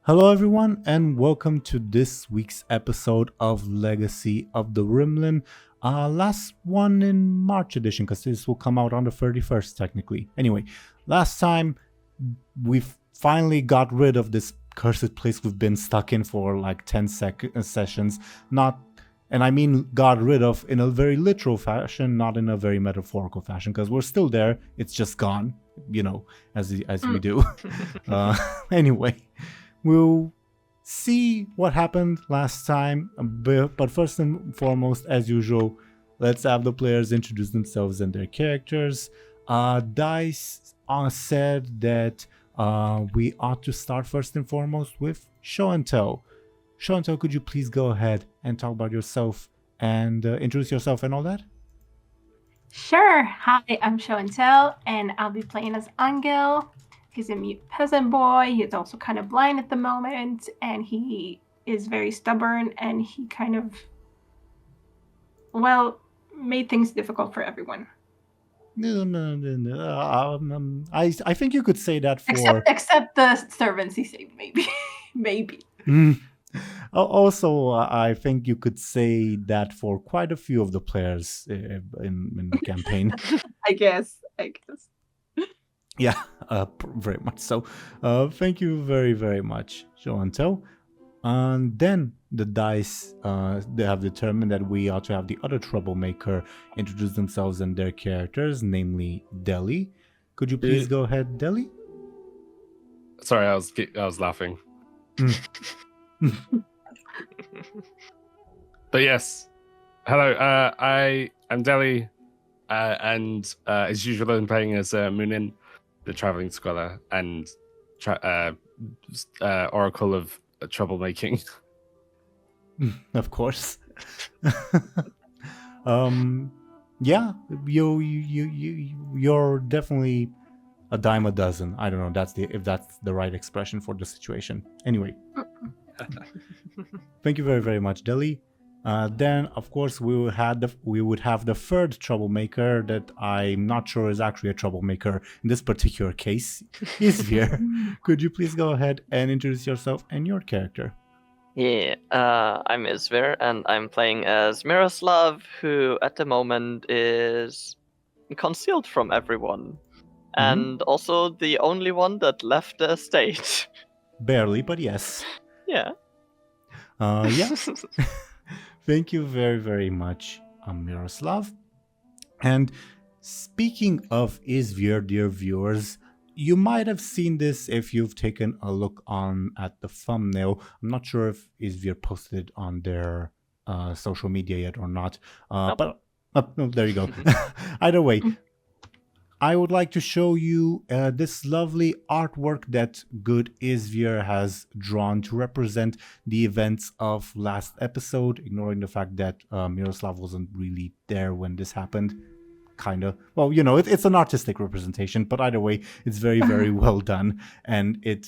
Hello, everyone, and welcome to this week's episode of Legacy of the Rimlen. Last one in March edition, because this will come out on the 31st, technically. Anyway, last time we finally got rid of this cursed place we've been stuck in for like 10 sessions. And I mean got rid of in a very literal fashion, not in a very metaphorical fashion, because we're still there. It's just gone, as we do. Anyway. We'll see what happened last time, but first and foremost, as usual, let's have the players introduce themselves and their characters. Dice said that we ought to start first and foremost with Show&Tell. Show&Tell, could you please go ahead and talk about yourself and introduce yourself and all that? Sure. Hi, I'm Show&Tell, and I'll be playing as Anghel. He's a mute peasant boy. He's also kind of blind at the moment, and he is very stubborn, and he kind of, made things difficult for everyone. No. I think you could say that for... Except the servants he saved, maybe. Maybe. Also, I think you could say that for quite a few of the players in the campaign. I guess. Yeah, very much so. Thank you very, very much, Show&Tell. And then the dice they have determined that we ought to have the other troublemaker introduce themselves and their characters, namely Dely. Could you please go ahead, Dely? Sorry, I was laughing. But yes, hello. I'm Dely, and as usual, I'm playing as Muninn, the traveling scholar and oracle of troublemaking. Of course. Yeah, you're definitely a dime a dozen. I don't know if that's the right expression for the situation. Anyway, thank you very, very much, Dely. Then, of course, we would have the third troublemaker that I'm not sure is actually a troublemaker in this particular case. Izvir, could you please go ahead and introduce yourself and your character? Yeah, I'm Izvir, and I'm playing as Miroslav, who at the moment is concealed from everyone, and also the only one that left the estate. Barely, but yes. Yeah. Yes. Thank you very, very much, Miroslav. And speaking of Izvir, dear viewers, you might have seen this if you've taken a look at the thumbnail. I'm not sure if Izvir posted it on their social media yet or not. But there you go. Either way, I would like to show you this lovely artwork that good Izvir has drawn to represent the events of last episode, ignoring the fact that Miroslav wasn't really there when this happened. Kind of. Well, it's an artistic representation, but either way, it's very, very well done. And it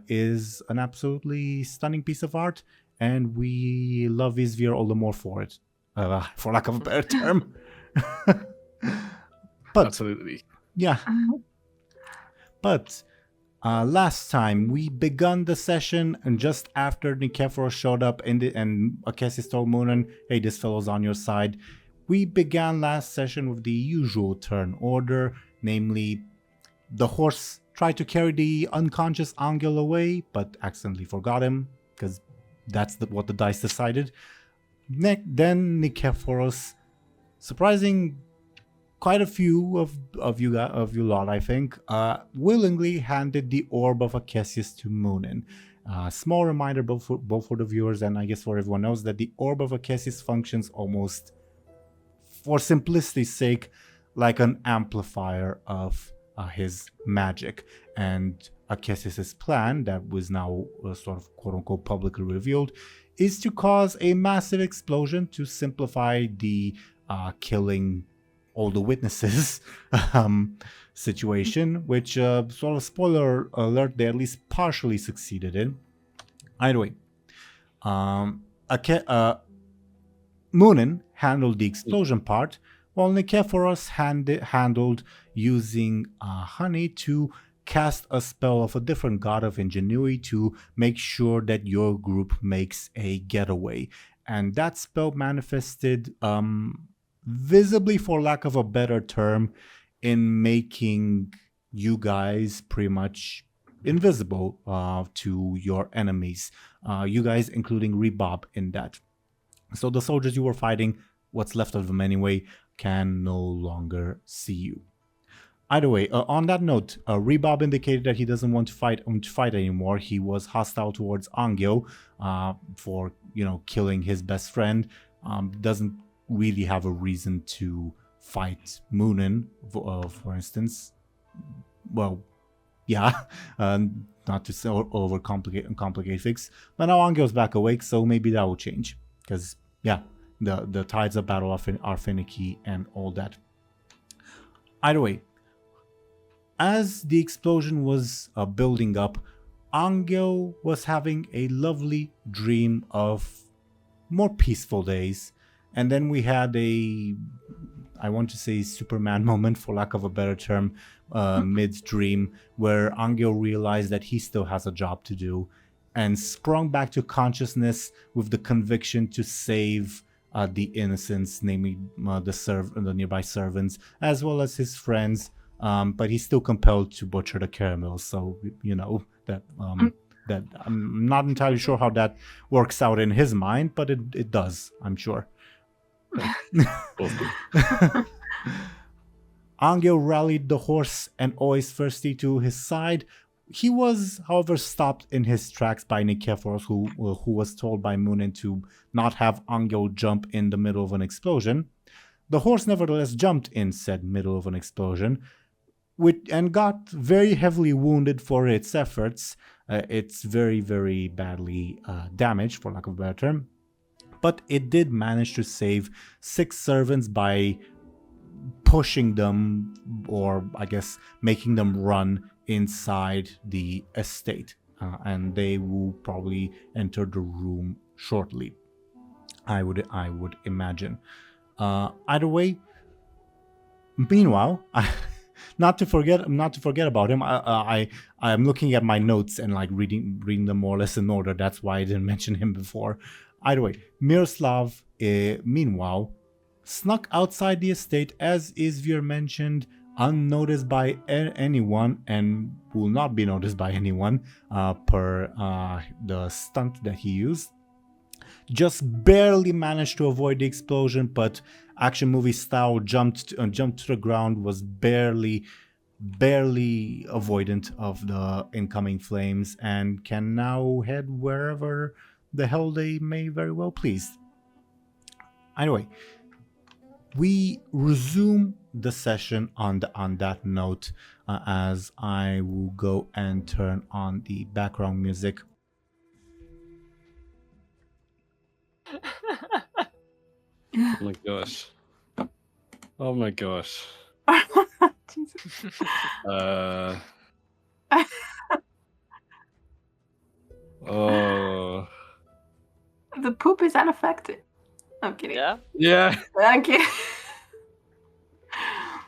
is an absolutely stunning piece of art, and we love Izvir all the more for it, for lack of a better term. But, absolutely. Yeah. But last time we begun the session, and just after Nikephoros showed up and Akesis told Muninn, hey, this fellow's on your side, we began last session with the usual turn order, namely the horse tried to carry the unconscious Anghel away, but accidentally forgot him, because that's what the dice decided. Then Nikephoros, surprising quite a few of you lot, I think, willingly handed the orb of Akesis to Muninn. Small reminder both for the viewers and I guess for everyone else that the orb of Akesis functions almost, for simplicity's sake, like an amplifier of his magic. And Akesis' plan, that was now sort of quote-unquote publicly revealed, is to cause a massive explosion to simplify the killing all the witnesses situation, which sort of spoiler alert, they at least partially succeeded in. Either way, Muninn handled the explosion part, while Nikephoros handled using honey to cast a spell of a different god of ingenuity to make sure that your group makes a getaway. And that spell manifested visibly, for lack of a better term, in making you guys pretty much invisible to your enemies. You guys, including Rebob in that. So the soldiers you were fighting, what's left of them anyway, can no longer see you. Either way, on that note, Rebob indicated that he doesn't want to fight anymore. He was hostile towards Anghel for killing his best friend. Doesn't really have a reason to fight Muninn, for instance. Well, yeah, not to overcomplicate things. But now Anghel's back awake, so maybe that will change. Because, yeah, the tides of battle are finicky and all that. Either way, as the explosion was building up, Anghel was having a lovely dream of more peaceful days. And then we had I want to say Superman moment, for lack of a better term, mid-dream, where Anghel realized that he still has a job to do and sprung back to consciousness with the conviction to save the innocents, namely the nearby servants, as well as his friends. But he's still compelled to butcher the caramel, so that I'm not entirely sure how that works out in his mind, but it does, I'm sure. Anghel rallied the horse and always thirsty to his side. He was, however, stopped in his tracks by Nikephoros, who was told by Muninn to not have Anghel jump in the middle of an explosion. The horse nevertheless jumped in said middle of an explosion, and got very heavily wounded for its efforts. It's very, very badly damaged, for lack of a better term. But it did manage to save 6 servants by pushing them, or I guess making them run inside the estate. And they will probably enter the room shortly, I would imagine. Either way, meanwhile, Not to forget about him. I'm looking at my notes and reading them more or less in order. That's why I didn't mention him before. Either way, Miroslav, meanwhile, snuck outside the estate, as Izvir mentioned, unnoticed by anyone, and will not be noticed by anyone per the stunt that he used. Just barely managed to avoid the explosion, but action movie style jumped to the ground, was barely avoidant of the incoming flames, and can now head wherever the hell they may very well please. Anyway, we resume the session on that note, as I will go and turn on the background music. Oh my gosh. Oh my gosh. Jesus. Oh. The poop is unaffected. I'm kidding. Yeah. Yeah. I'm kidding.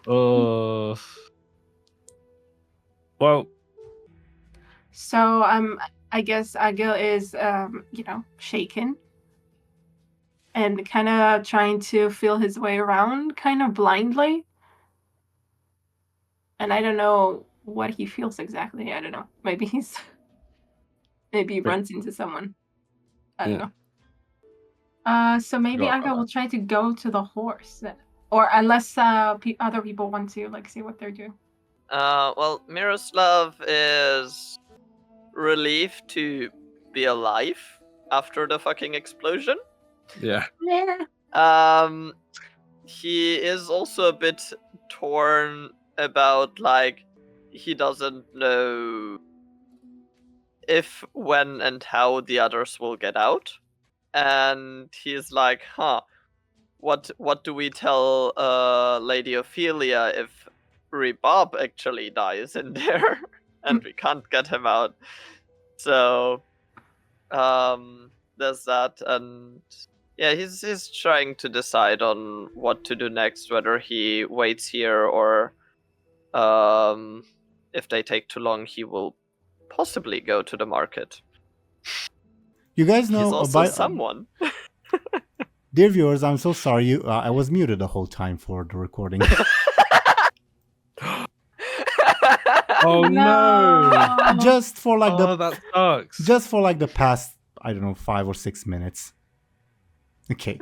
Oh. Well. So I guess Anghel is shaken and kind of trying to feel his way around, kind of blindly. And I don't know what he feels exactly. I don't know. Maybe he runs into someone. I don't know. So maybe Anghel will try to go to the horse, or unless other people want to see what they're doing. Well, Miroslav is relieved to be alive after the fucking explosion. Yeah. Yeah. He is also a bit torn about he doesn't know if, when, and how the others will get out, and he's like, what do we tell Lady Ophelia if Rebob actually dies in there and we can't get him out? So there's that, and yeah, he's trying to decide on what to do next, whether he waits here or if they take too long, he will possibly go to the market. You guys know He's also about someone. dear viewers, I'm so sorry. I was muted the whole time for the recording. Oh no! Just for like That sucks. just for like the past, I don't know, 5 or 6 minutes. Okay.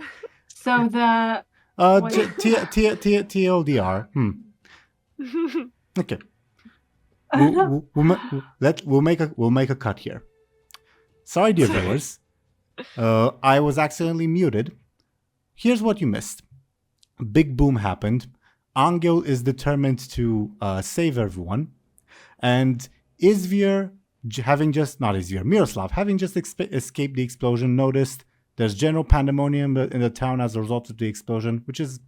So the Wait. TLDR. Okay. We'll make a cut here. Sorry, dear viewers. I was accidentally muted. Here's what you missed. Big boom happened. Anghel is determined to save everyone, and Izvir, Miroslav, having just escaped the explosion, noticed there's general pandemonium in the town as a result of the explosion, which is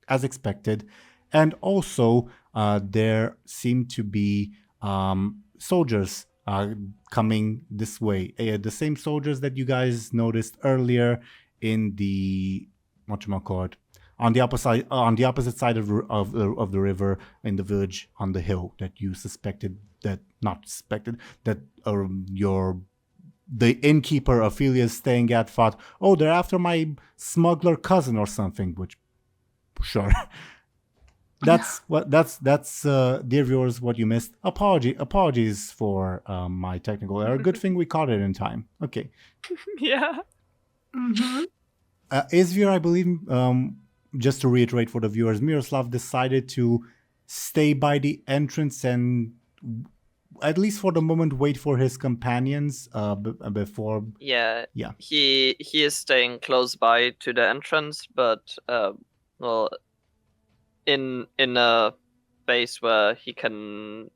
as expected. And also, there seem to be soldiers coming this way. The same soldiers that you guys noticed earlier in the on the opposite side of the river, in the village on the hill that you the innkeeper Ophelia is staying at thought, oh, they're after my smuggler cousin or something, which sure. That's dear viewers, what you missed. Apologies for my technical error. Good thing we caught it in time. Okay. Yeah. Mhm. Izvir, I believe, just to reiterate for the viewers, Miroslav decided to stay by the entrance and, at least for the moment, wait for his companions before. Yeah. Yeah. He is staying close by to the entrance, but well, in a base where he can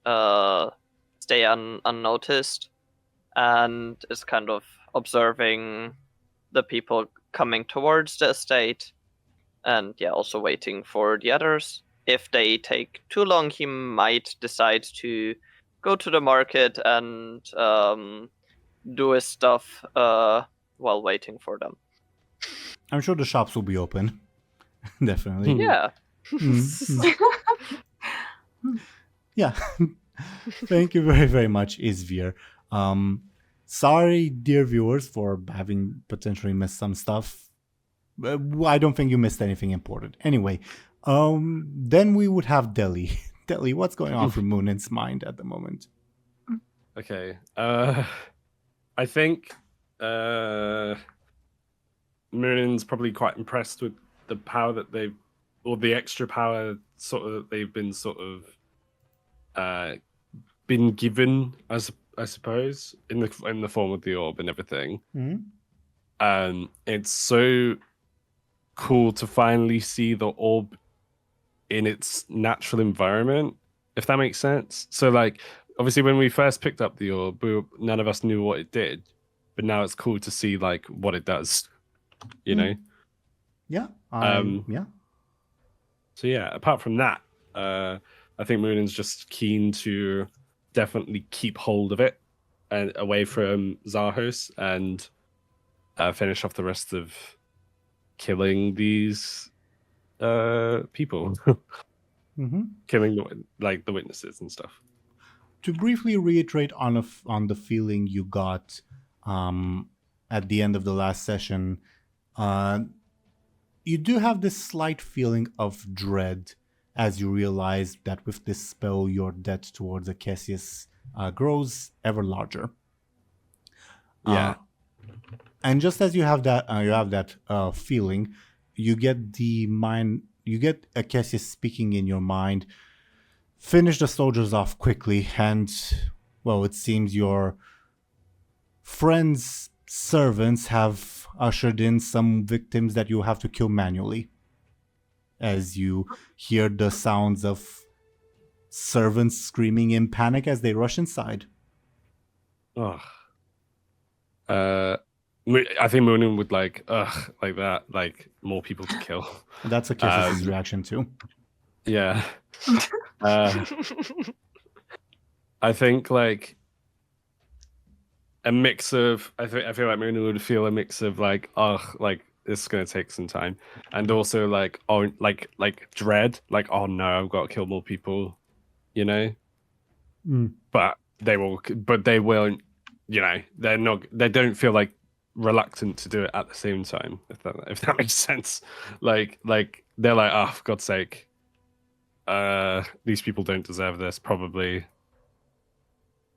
stay unnoticed, and is kind of observing the people coming towards the estate, and also waiting for the others. If they take too long, he might decide to go to the market and do his stuff while waiting for them. I'm sure the shops will be open. Definitely. Yeah. Yeah. Thank you very, very much, Izvir. Sorry, dear viewers, for having potentially missed some stuff. I don't think you missed anything important. Anyway, then we would have Dely. Dely, what's going on for Muninn's mind at the moment? Okay. I think Murinin's probably quite impressed with the power that or the extra power that they've been been given, as I suppose, in the form of the orb and everything. Mm-hmm. It's so cool to finally see the orb in its natural environment, if that makes sense. So, like, obviously, when we first picked up the orb, none of us knew what it did, but now it's cool to see like what it does. You know? Yeah. Yeah. So yeah, apart from that, I think Munin's just keen to definitely keep hold of it and away from Zahos, and finish off the rest of killing these people. Mm-hmm. Killing the witnesses and stuff. To briefly reiterate on the feeling you got at the end of the last session, you do have this slight feeling of dread as you realize that with this spell, your debt towards Acacius grows ever larger. Yeah. And just as you have that feeling, you get Acacius speaking in your mind. Finish the soldiers off quickly, and well, it seems your friends' servants have ushered in some victims that you have to kill manually. As you hear the sounds of servants screaming in panic as they rush inside. Ugh. I think Muninn would like that, like more people to kill. That's Acacius' reaction too. Yeah. I think like a mix of I feel like Muninn would feel a mix of like this is gonna take some time, and also like dread, like oh no, I've got to kill more people, you know. but they won't, they don't feel like reluctant to do it at the same time, if that makes sense. Like they're like, oh, for God's sake, these people don't deserve this probably,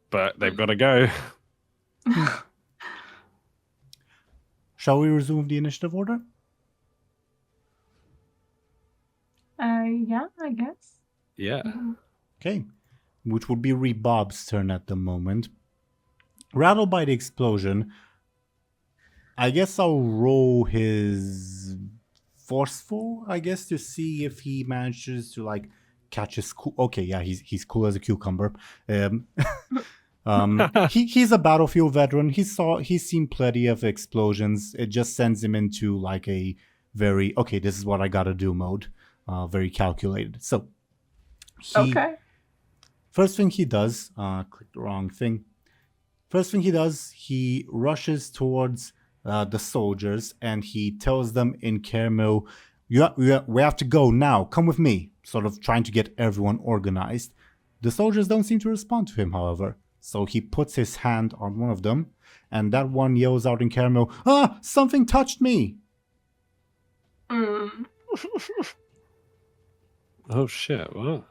but they've got to go. Shall we resume the initiative order? Yeah, I guess. Yeah. Okay. Which would be Rebob's turn at the moment. Rattled by the explosion, I guess I'll roll his forceful, I guess, to see if he manages to like catch his okay, yeah, he's cool as a cucumber. He's a battlefield veteran. He's seen plenty of explosions. It just sends him into like a very okay, this is what I gotta do mode. Very calculated. So first thing he does, click the wrong thing. First thing he does, he rushes towards the soldiers and he tells them in Caramel, we have to go now, come with me, sort of trying to get everyone organized. The soldiers don't seem to respond to him, however, so he puts his hand on one of them and that one yells out in Caramel, ah, something touched me. Oh shit, what?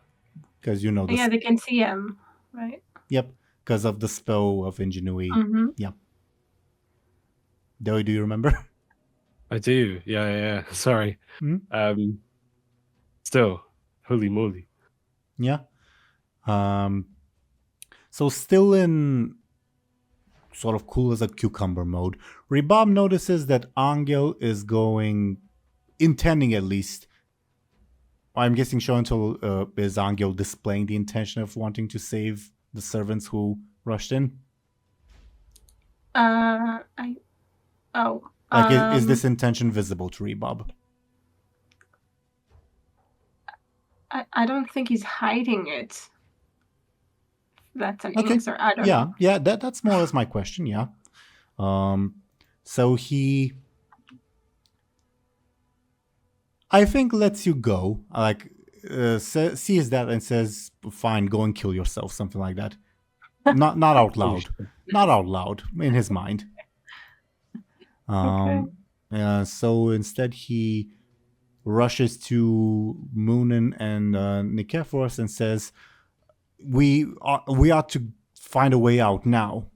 Because you know yeah, they can see him, right? Yep, because of the spell of ingenuity. Yep. Deli, do you remember? I do. Yeah. Sorry. Still, holy moly. Yeah. So still in sort of cool as a cucumber mode, Rebob notices that Anghel is intending at least. I'm guessing Show&Tell is Anghel displaying the intention of wanting to save the servants who rushed in. Is this intention visible to Rebob? I don't think he's hiding it. That's an answer. I don't know. Yeah, that's more or less my question, yeah. So he, I think, lets you go, like, sees that and says, fine, go and kill yourself, something like that. Not out loud. Not out loud, in his mind. So instead he rushes to Muninn and Nikephoros and says, we ought to find a way out now.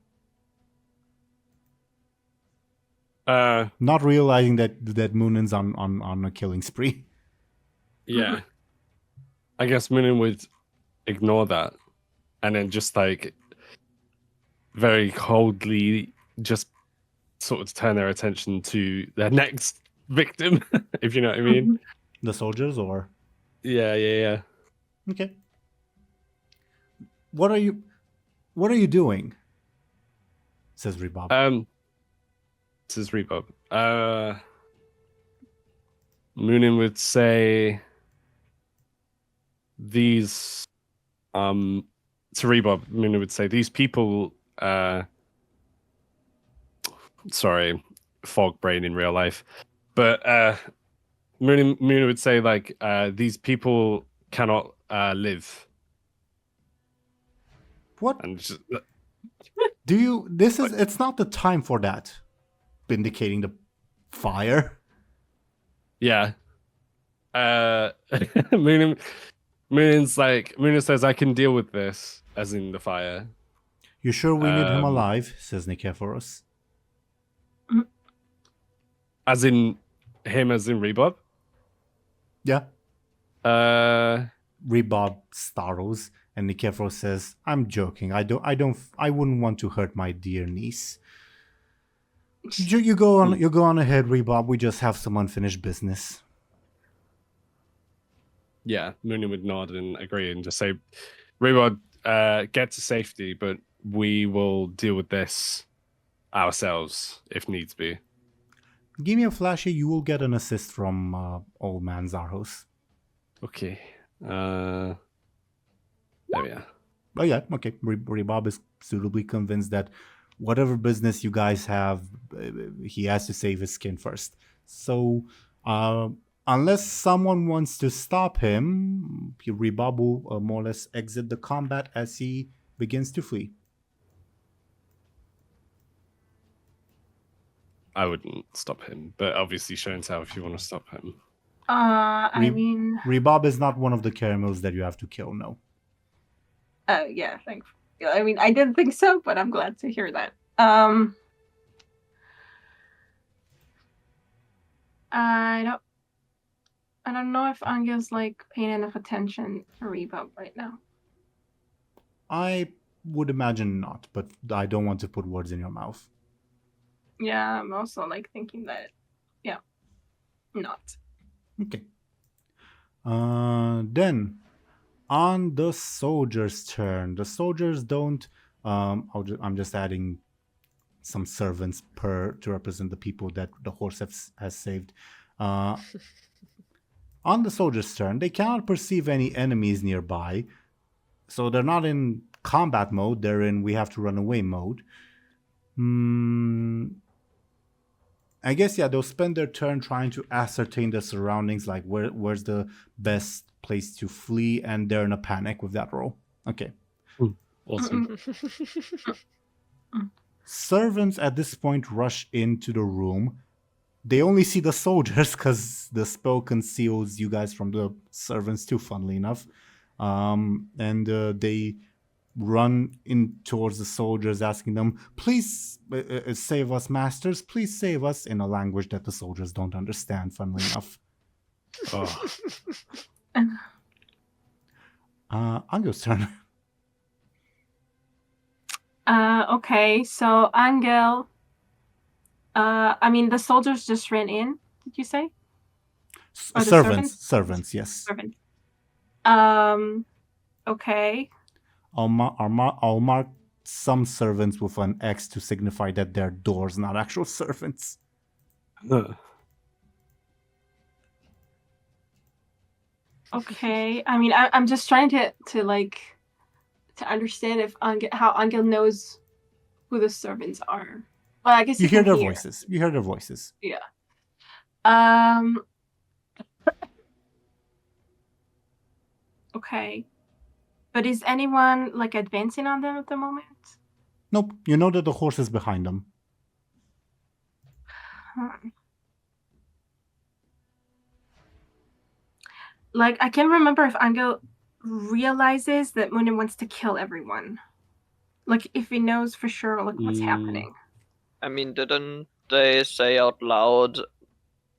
Not realizing that Muninn's on a killing spree. Yeah. I guess Muninn would ignore that and then just like very coldly just sort of turn their attention to their next victim, if you know what I mean. The soldiers, or? Yeah. Okay. What are you doing? Says Rebob. Says Rebob. Muninn would say these to Rebob, Muninn would say these people sorry, fog brain in real life. But Muninn would say like these people cannot live. What? And just, it's not the time for that. Indicating the fire. Yeah. Muninn says I can deal with this, as in the fire. You sure we need him alive? Says Nikephoros. As in him, as in Rebob? Yeah. Rebob startles, and Nikephoros says, "I'm joking. I wouldn't want to hurt my dear niece. You go on ahead, Rebob. We just have some unfinished business." Yeah, Muninn would nod and agree and just say, Rebob, get to safety, but we will deal with this ourselves if needs be. Give me a flashy. You will get an assist from old man Zarhos. Okay. There we are. Oh yeah, okay. Rebob is suitably convinced that whatever business you guys have, he has to save his skin first. So, unless someone wants to stop him, Rebob will more or less exit the combat as he begins to flee. I wouldn't stop him, but obviously Show&Tell if you want to stop him. I mean, Rebob is not one of the caramels that you have to kill, no. yeah, thanks. I mean, I didn't think so, but I'm glad to hear that. I don't know if Angel's like paying enough attention to Rebob right now. I would imagine not, but I don't want to put words in your mouth. Yeah, I'm also like thinking that, yeah, not. Okay. Then, on the soldiers' turn, the soldiers don't. I'm just adding some servants to represent the people that the horse has saved. On the soldiers' turn, they cannot perceive any enemies nearby, so they're not in combat mode. They're in we have to run away mode. I guess, yeah, they'll spend their turn trying to ascertain the surroundings, like where's the best place to flee, and they're in a panic with that roll. Okay. Awesome. Servants at this point rush into the room. They only see the soldiers because the spell conceals you guys from the servants too, funnily enough. And they run in towards the soldiers, asking them, please save us, masters, please save us, in a language that the soldiers don't understand, funnily enough. Angel's turn. Okay, so Anghel, I mean, the soldiers just ran in, did you say? Or the Servants, yes. Servants. Okay. I'll mark some servants with an X to signify that they're doors, not actual servants. Okay. I mean, I'm just trying to understand if how Anghel knows who the servants are. Well, I guess you hear their voices. You hear their voices. Yeah. Okay. But is anyone like advancing on them at the moment? Nope. You know that the horse is behind them. Like, I can't remember if Anghel realizes that Muninn wants to kill everyone. Like, if he knows for sure like what's happening. I mean, didn't they say out loud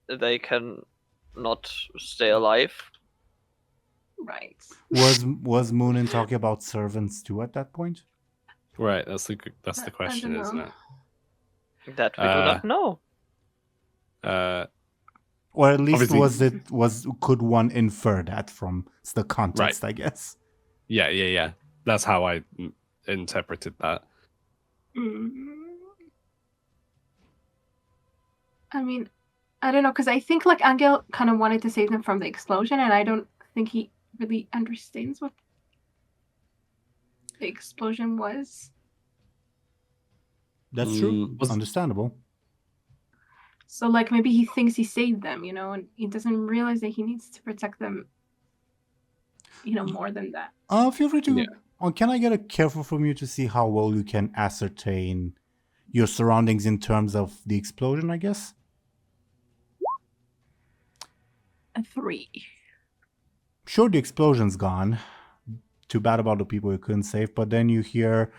they can not stay alive? Right. Was Muninn talking about servants too at that point? Right, that's the question, isn't it? That we do not know. Or at least could one infer that from the context, right. I guess. Yeah. That's how I interpreted that. I mean, I don't know, because I think like Anghel kind of wanted to save them from the explosion, and I don't think he really understands what the explosion was. That's true. Understandable. So like maybe he thinks he saved them, and he doesn't realize that he needs to protect them, more than that. Feel free to. Yeah. Can I get a careful from you to see how well you can ascertain your surroundings in terms of the explosion, I guess? A 3. Sure, the explosion's gone. Too bad about the people you couldn't save, but then you hear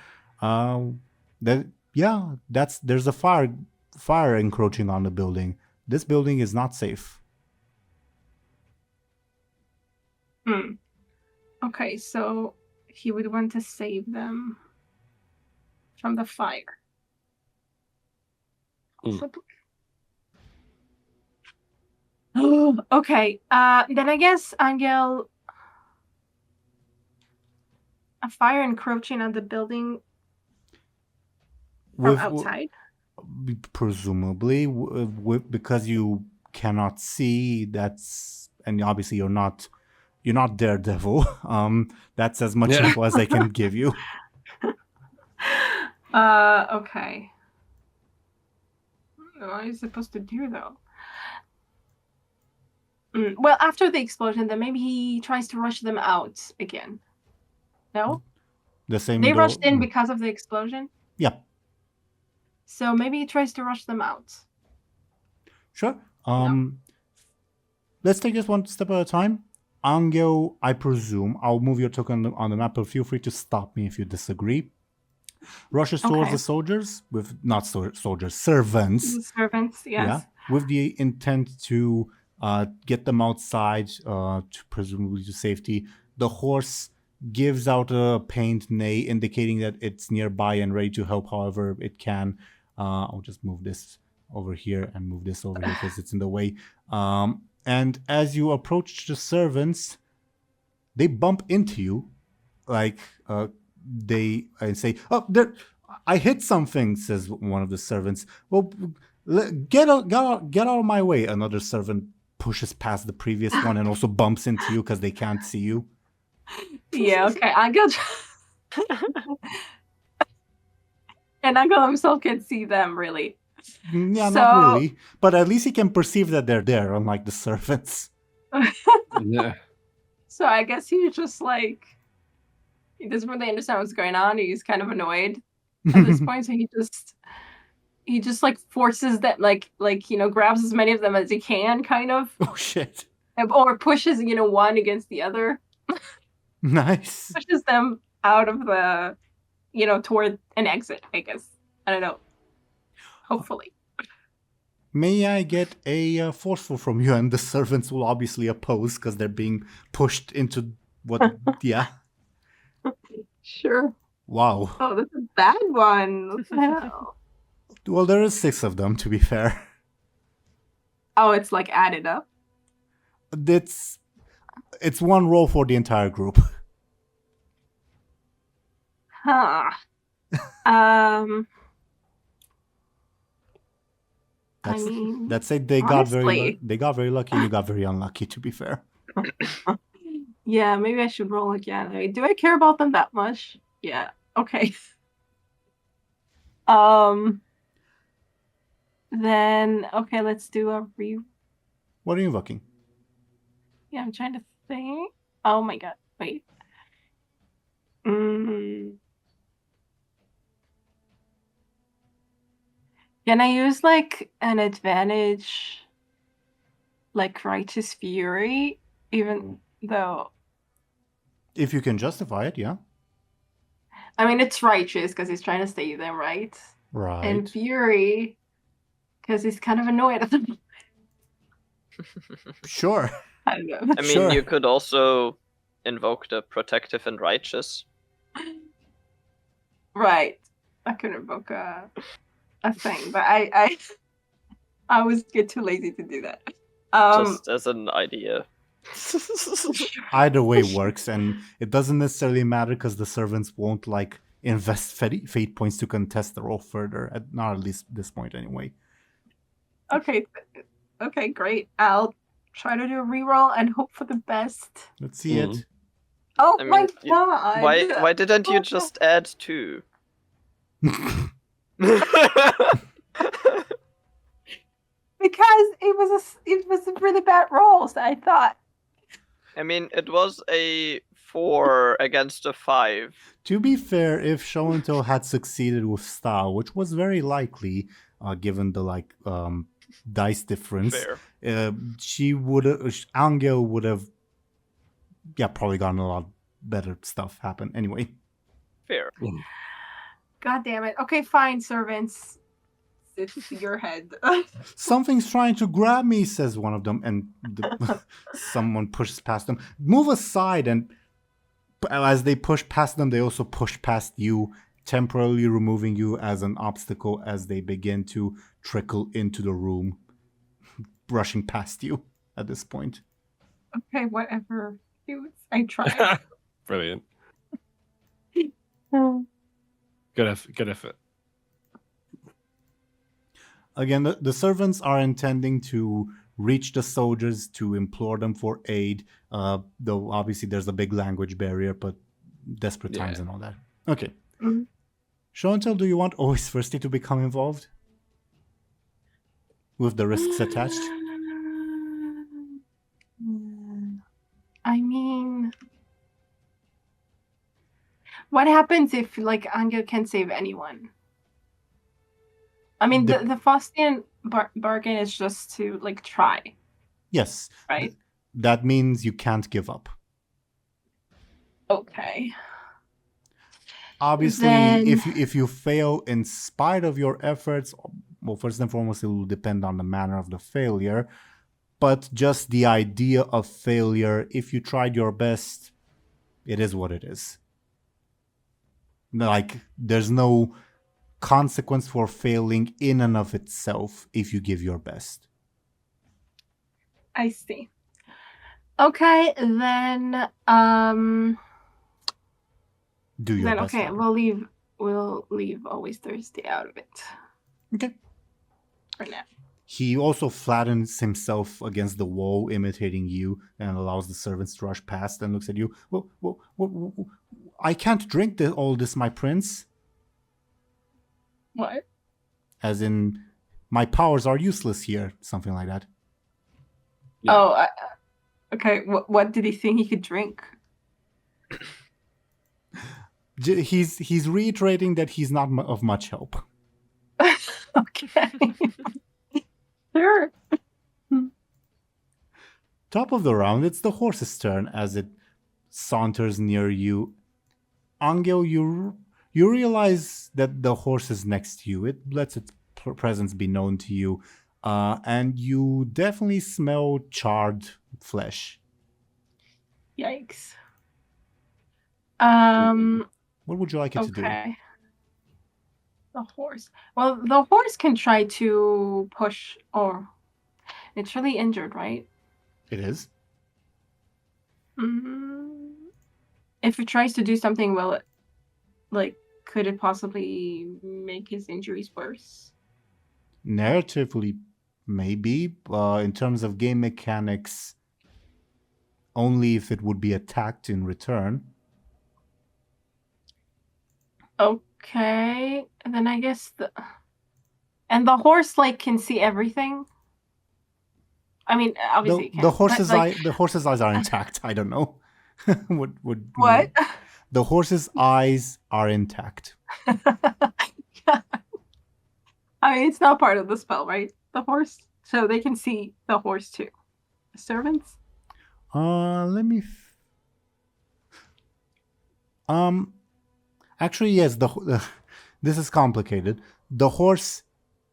there's a fire encroaching on the building. This building is not safe. Okay, so he would want to save them from the fire. Okay, then I guess Anghel, a fire encroaching on the building from outside? Presumably, because you cannot see, and obviously you're not Daredevil. That's as much info as I can give you. Okay. What are you supposed to do, though? Well, after the explosion, then maybe he tries to rush them out again. No? The same They door. rushed in because of the explosion. Yeah, So maybe he tries to rush them out. sure. Let's take this one step at a time. Anghel, I presume, I'll move your token on the map, but feel free to stop me if you disagree. Rushes towards Okay. the soldiers with, not soldiers, servants. The servants, yes. Yeah, with the intent to get them outside, to presumably to safety. The horse gives out a pained neigh, indicating that it's nearby and ready to help however it can. I'll just move this over here and move this over here because it's in the way. And as you approach the servants, they bump into you, like they say, "Oh, there! I hit something," says one of the servants. "Well, get out of my way!" Another servant pushes past the previous one and also bumps into you because they can't see you. Yeah, okay. Anghel and Anghel himself can see them, really. Yeah, So- not really. But at least he can perceive that they're there, unlike the servants. Yeah. So I guess he's just like, he doesn't really understand what's going on. He's kind of annoyed at this point, so he just like forces that, like grabs as many of them as he can, kind of, Oh, shit. or pushes one against the other, Nice. pushes them out of the, toward an exit. I guess, I don't know. Hopefully. May I get a forceful from you? And the servants will obviously oppose because they're being pushed into what? Yeah. Sure. Wow. Oh, that's a bad one. What the hell? Well, there is 6 of them, to be fair. Oh, it's like added up. It's one roll for the entire group. Huh. I mean, That's it. They honestly. got very lucky, and you got very unlucky, to be fair. Yeah, maybe I should roll again. I mean, do I care about them that much? Yeah. Okay. Then okay, let's do a re. What are you invoking? Yeah, I'm trying to think. Oh my god! Wait. Can I use like an advantage, like Righteous Fury, even though? If you can justify it, yeah. I mean, it's righteous because he's trying to save them, right? Right. And Fury, because he's kind of annoyed at them. Sure. I mean, Sure. you could also invoke the protective and righteous. Right. I could invoke a thing, but I always get too lazy to do that. Just as an idea. Either way works, and it doesn't necessarily matter because the servants won't like invest fate points to contest the roll further. Not at least this point, anyway. Okay, great. I'll try to do a reroll and hope for the best. Let's see it. Oh I mean, my god! Why didn't you just add 2? Because it was a really bad roll, so I thought. I mean, it was a 4 against a 5. To be fair, if Show&Tell had succeeded with style, which was very likely, given the dice difference, Fair. Anghel would have, probably gotten a lot better stuff happen. Anyway. Fair. God damn it. Okay, fine, servants. It's your head. Something's trying to grab me, says one of them, and someone pushes past them. Move aside, and as they push past them, they also push past you, temporarily removing you as an obstacle as they begin to trickle into the room, brushing past you at this point. Okay, whatever. I tried. Brilliant. Good effort. Again, the servants are intending to reach the soldiers to implore them for aid, though obviously there's a big language barrier, but desperate times and all that. Okay. Mhm. Show&Tell, do you want always Thirsty to become involved? With the risks attached? I mean, What happens if like Anghel can't save anyone? I mean, the Faustian bargain is just to like try, Yes. right? That means you can't give up. Okay. Obviously, Then- if you fail in spite of your efforts, well, first and foremost, it will depend on the manner of the failure. But just the idea of failure, if you tried your best, it is what it is. Like, there's no consequence for failing in and of itself if you give your best. I see. Okay, then Do your then best. okay, Robert. we'll leave Always Thursday out of it Okay. for now. He also flattens himself against the wall, imitating you, and allows the servants to rush past and looks at you. Well, I can't drink all this, my prince. What? As in, my powers are useless here. Something like that. Yeah. Oh, okay. What did he think he could drink? He's reiterating that he's not of much help. Okay. Sure. Top of the round, it's the horse's turn as it saunters near you. Anghel, you realize that the horse is next to you. It lets its presence be known to you. And you definitely smell charred flesh. Yikes. What would you like it to do? Okay. The horse. Well, the horse can try to push, or it's really injured, right? It is. If it tries to do something, will it, like, could it possibly make his injuries worse? Narratively, maybe. In terms of game mechanics, only if it would be attacked in return. Okay, and then I guess the horse like can see everything. I mean, obviously, it can't, the horse's but, like, the horse's eyes are intact. I don't know. What? The horse's eyes are intact. I mean, it's not part of the spell, right? The horse, so they can see the horse too. The servants. Let me. Actually, yes. This is complicated. The horse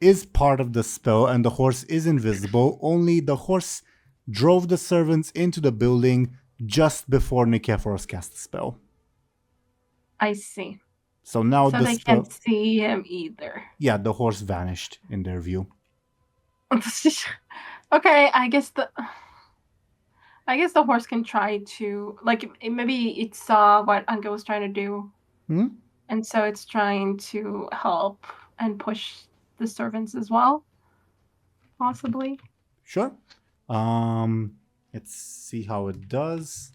is part of the spell, and the horse is invisible. Only the horse drove the servants into the building just before Nikephoros cast the spell. I see. So now So the they spell. can't see him either. Yeah, the horse vanished in their view. Okay, I guess the horse can try to, like, maybe it saw what Anghel was trying to do. And so it's trying to help and push the servants as well. Possibly. Sure. Let's see how it does.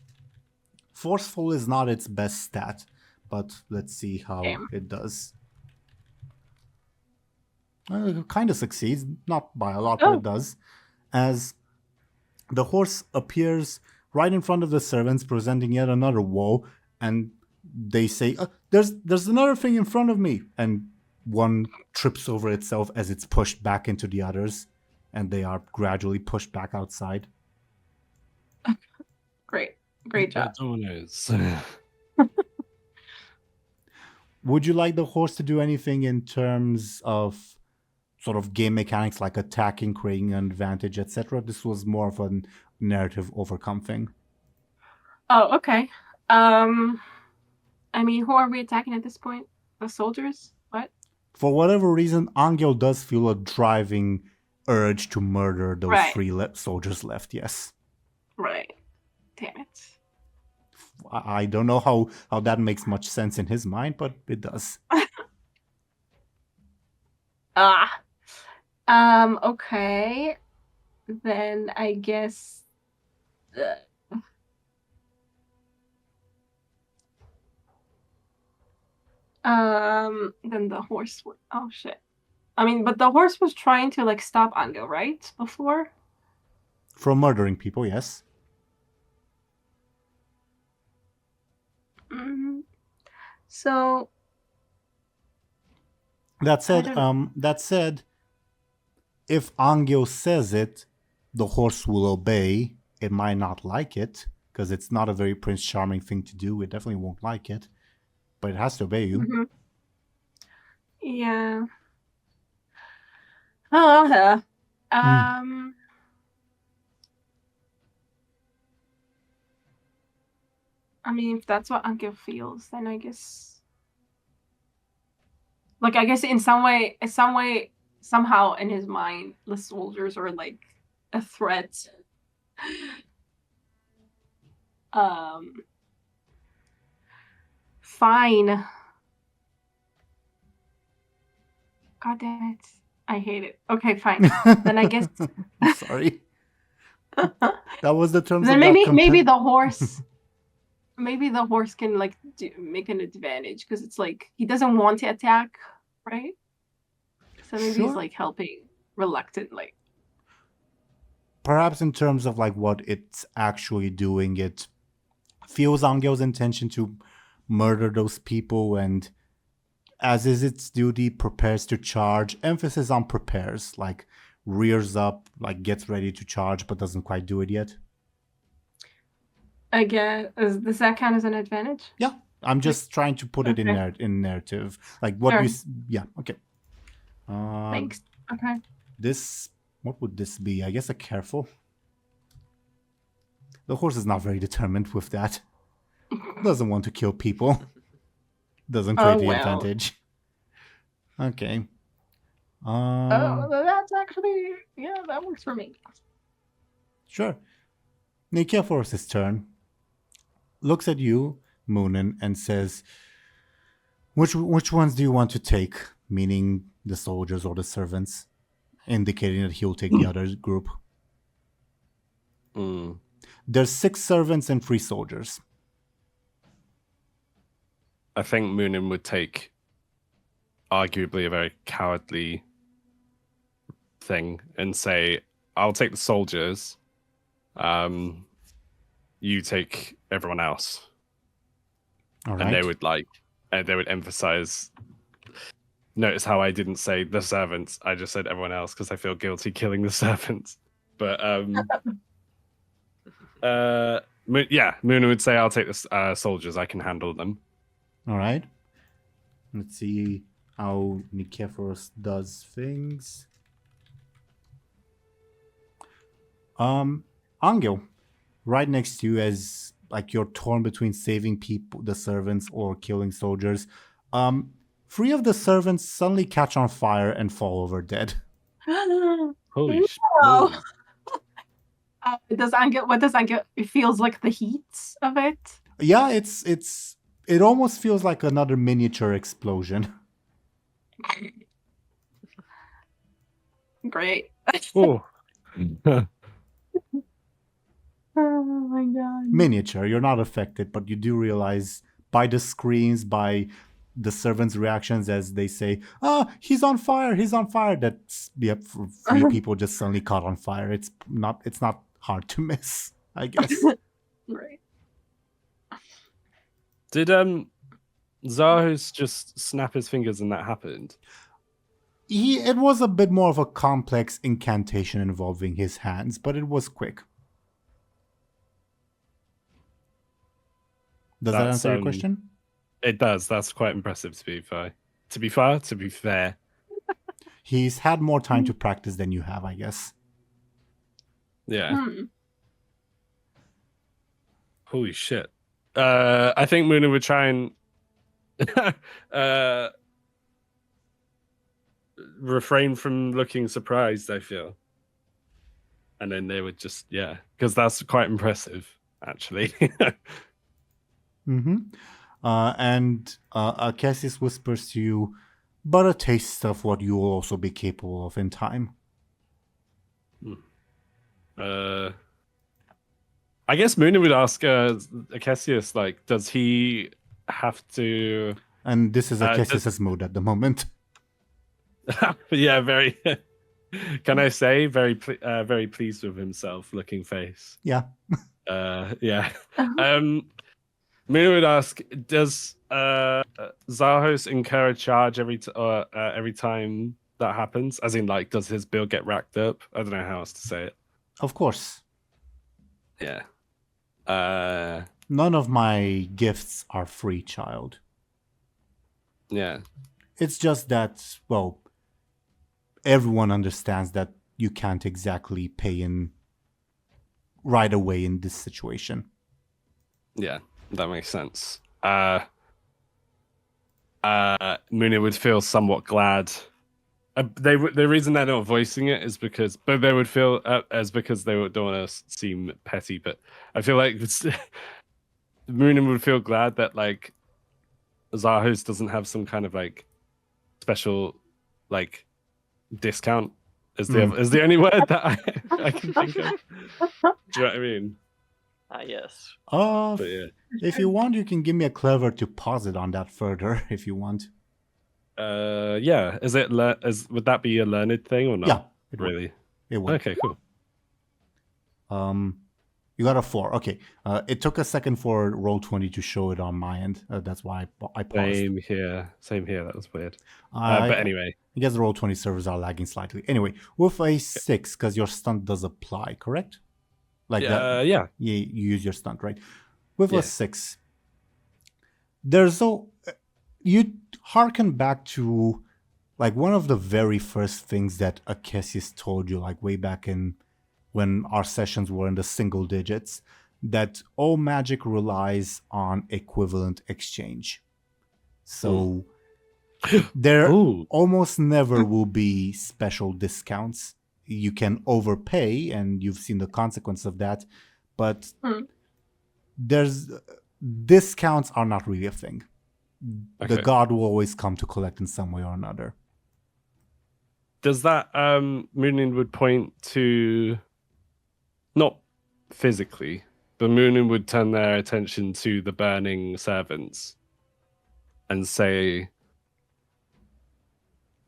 Forceful is not its best stat, but let's see how it does. It kind of succeeds, not by a lot, but it does. As the horse appears right in front of the servants, presenting yet another woe, and they say, there's another thing in front of me. And one trips over itself as it's pushed back into the others, and they are gradually pushed back outside. Great job. Would you like the horse to do anything in terms of sort of game mechanics, like attacking, creating an advantage, etc.? This was more of a narrative overcome thing. Oh, okay. I mean, who are we attacking at this point? The soldiers? What? For whatever reason, Anghel does feel a driving urge to murder those three soldiers left, yes. Right. Damn it. I don't know how that makes much sense in his mind, but it does. Okay. Then I guess... then the horse would... Oh, shit. I mean, but the horse was trying to, like, stop Anghel, right? Before? From murdering people, yes. So That said, don't- if Anghel says it, the horse will obey. It might not like it because it's not a very Prince Charming thing to do. It definitely won't like it, but it has to obey you. Mhm. Yeah. Oh, yeah. I mean, if that's what Anghel feels, then I guess, like, I guess in some way, somehow in his mind, the soldiers are like a threat. Fine. God damn it. I hate it. Okay, fine. Then I guess. Sorry. That was the terms Then of maybe the horse. Maybe the horse can like make an advantage because it's like he doesn't want to attack, right? So maybe he's Sure. like helping reluctantly. Perhaps in terms of like what it's actually doing, it feels Angel's intention to murder those people, and as is its duty, prepares to charge. Emphasis on prepares, like rears up, like gets ready to charge, but doesn't quite do it yet. I guess does that count as an advantage? Yeah, I'm just trying to put it in narrative, like what Sure. you. Yeah, okay. Thanks. Okay. This, what would this be? I guess a careful. The horse is not very determined with that. Doesn't want to kill people. Doesn't create the advantage. Okay. Oh, that's actually, yeah, that works for me. Sure. Nikephoros' turn. Looks at you, Muninn, and says, which ones do you want to take? Meaning the soldiers or the servants, indicating that he'll take the other group. There's 6 servants and 3 soldiers. I think Muninn would take arguably a very cowardly thing and say, I'll take the soldiers, you take everyone else. All right. And they would emphasize, notice how I didn't say the servants, I just said everyone else because I feel guilty killing the servants. But Muninn would say, I'll take the soldiers, I can handle them. All right. Let's see how Nikephoros does things. Anghel, right next to you, as like you're torn between saving people, the servants, or killing soldiers. 3 of the servants suddenly catch on fire and fall over dead. Holy shit. What does Anghel? It feels like the heat of it. Yeah, it almost feels like another miniature explosion. Great. Oh. Oh my god. Miniature, you're not affected, but you do realize by the screams, by the servants' reactions as they say, he's on fire, that's, yep, 3 people just suddenly caught on fire. It's not hard to miss, I guess. Right. Did Zahus just snap his fingers and that happened? It was a bit more of a complex incantation involving his hands, but it was quick. Does that answer your question? It does. That's quite impressive, to be fair. To be fair. He's had more time to practice than you have, I guess. Yeah. Holy shit. I think Muninn would try and refrain from looking surprised, I feel. And then they would just, because that's quite impressive, actually. And Cassius whispers to you, but a taste of what you will also be capable of in time. I guess Muninn would ask Cassius, like, does he have to... And this is Cassius's mood at the moment. Yeah, very... Can I say very pleased with himself looking face? Yeah. Yeah. Muninn would ask, does Zahos incur a charge every time that happens? As in, like, does his bill get racked up? I don't know how else to say it. Of course. Yeah. None of my gifts are free, child. Yeah. It's just that, well, everyone understands that you can't exactly pay in right away in this situation. Yeah, that makes sense. Muninn would feel somewhat glad. The reason they're not voicing it is because, but they would feel because they don't want to seem petty. But I feel like Muninn would feel glad that like Zahos doesn't have some kind of like special like discount. Is the only word that I can think of. Do you know what I mean? Yes. But yeah. If you want, you can give me a clever deposit on that further, if you want. Yeah. Is it would that be a learned thing or not? Yeah, it would. Really? It would. Okay, cool. You got a 4. Okay. It took a second for Roll20 to show it on my end. That's why I paused. Same here. That was weird. But anyway. I guess the Roll20 servers are lagging slightly. Anyway, with a 6, because your stunt does apply, correct? Like that. Yeah. You use your stunt, right? With a 6, you harken back to like one of the very first things that Akesis told you, like way back in when our sessions were in the single digits, that all magic relies on equivalent exchange. So there almost never will be special discounts. You can overpay, and you've seen the consequence of that, but discounts are not really a thing. Okay. The god will always come to collect in some way or another. Does that Muninn would point to, not physically, but Muninn would turn their attention to the burning servants and say,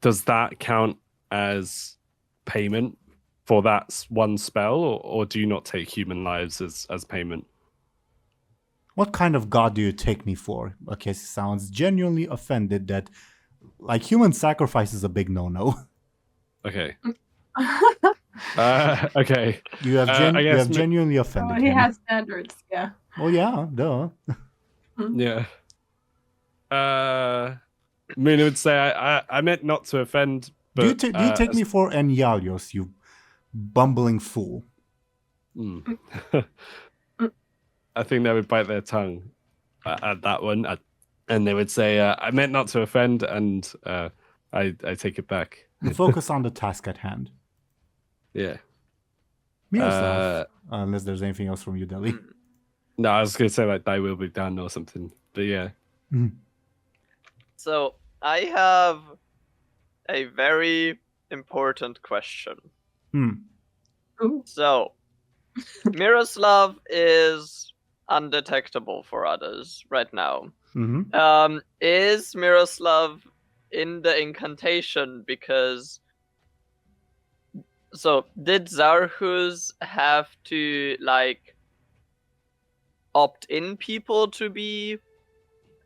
does that count as payment for that one spell, or do you not take human lives as payment? What kind of god do you take me for? Okay, sounds genuinely offended that, like, human sacrifice is a big no-no. Okay. Okay. You have genuinely offended he him. has standards, yeah. Oh yeah, duh. Yeah. Muninn would say, I meant not to offend, but... Do you take me for Enyalios, you bumbling fool? I think they would bite their tongue at that one, and they would say, "I meant not to offend," and I take it back. Focus on the task at hand. Yeah. Miroslav, unless there's anything else from you, Deli. No, I was going to say like "Thy will be done" or something, but yeah. So I have a very important question. So Miroslav is undetectable for others right now. Is Miroslav in the incantation? Because did Zarhus have to like opt in people to be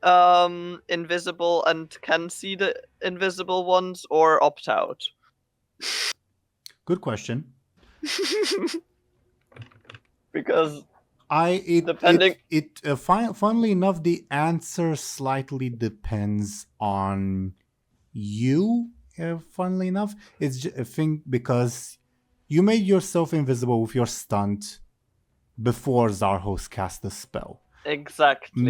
invisible and can see the invisible ones, or opt out? Good question. Because funnily enough, the answer slightly depends on you. Funnily enough, it's just a thing because you made yourself invisible with your stunt before Zarhos cast the spell. Exactly.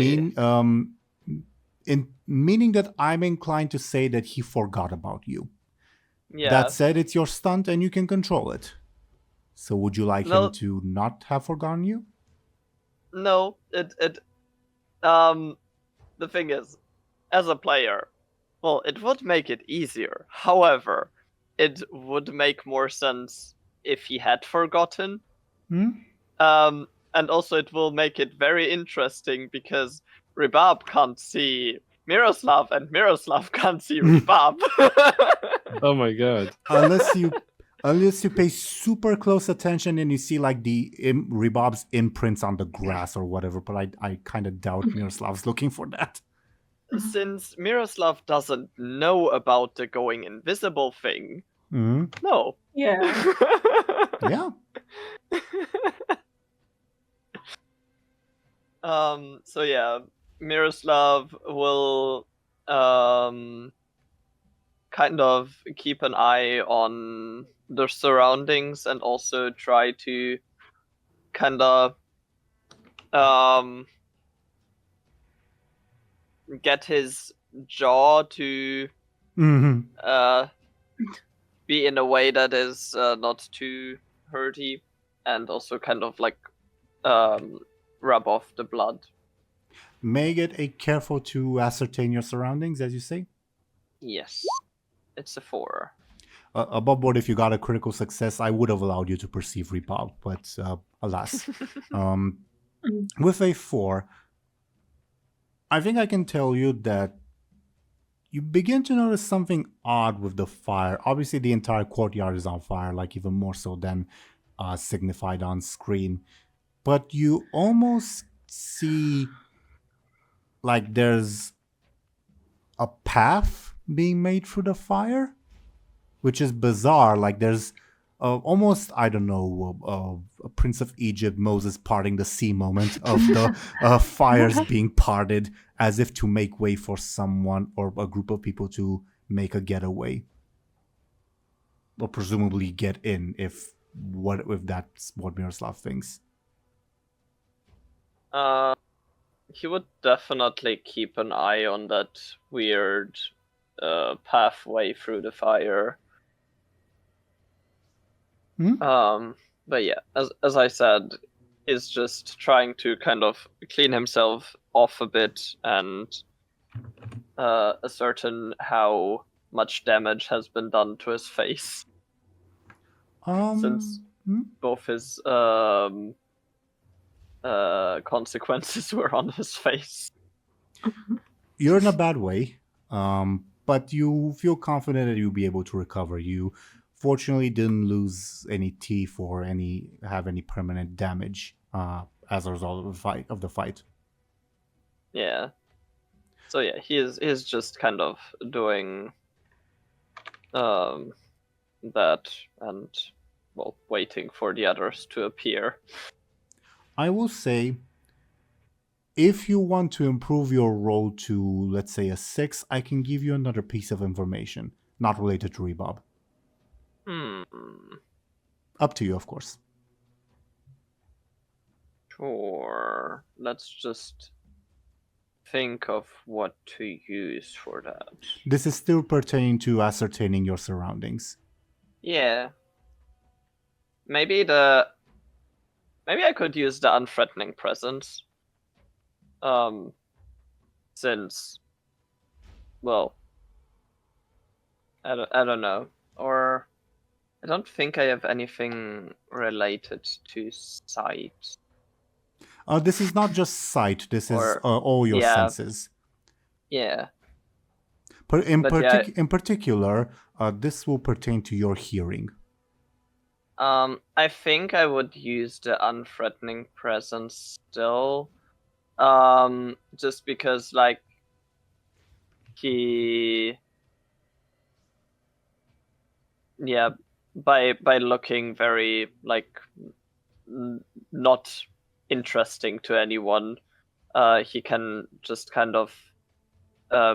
Meaning that I'm inclined to say that he forgot about you. Yeah. That said, it's your stunt and you can control it. So would you like him to not have forgotten you? No, the thing is, as a player, well, it would make it easier. However, it would make more sense if he had forgotten. And also it will make it very interesting because Ribab can't see Miroslav and Miroslav can't see Ribab. Oh my god. Unless you pay super close attention and you see like the Ribab's imprints on the grass or whatever, but I kind of doubt Miroslav's looking for that. since Miroslav doesn't know about the going invisible thing, Hmm. no. Yeah. Yeah. So yeah, Miroslav will kind of keep an eye on the surroundings and also try to kind of get his jaw to Hmm. be in a way that is not too hurty, and also kind of like rub off the blood. Make it a careful to ascertain your surroundings, as you say. Yes, it's a 4. Above board, if you got a critical success, I would have allowed you to perceive repop, but alas. With a 4, I think I can tell you that you begin to notice something odd with the fire. Obviously, the entire courtyard is on fire, like even more so than signified on screen. But you almost see like there's a path being made through the fire, which is bizarre. Like there's almost, I don't know, a Prince of Egypt, Moses parting the sea moment of the fires being parted as if to make way for someone or a group of people to make a getaway. Or presumably get in, if that's what Miroslav thinks. He would definitely keep an eye on that weird pathway through the fire. But yeah, as I said, he's just trying to kind of clean himself off a bit and ascertain how much damage has been done to his face. Since both his consequences were on his face. You're in a bad way, but you feel confident that you'll be able to recover. You fortunately didn't lose any teeth or have any permanent damage as a result of the fight. Yeah. So yeah, he is just kind of doing that and waiting for the others to appear. I will say, if you want to improve your roll to, let's say, a 6, I can give you another piece of information, not related to Rebob. Up to you, of course. Sure. Let's just think of what to use for that. This is still pertaining to ascertaining your surroundings. Yeah. Maybe I could use the unthreatening presence. Since, well, I don't know. Or I don't think I have anything related to sight. This is not just sight. This is all your senses. Yeah. In particular, this will pertain to your hearing. I think I would use the unthreatening presence still. Just because, like, by looking very, like, not interesting to anyone, he can just kind of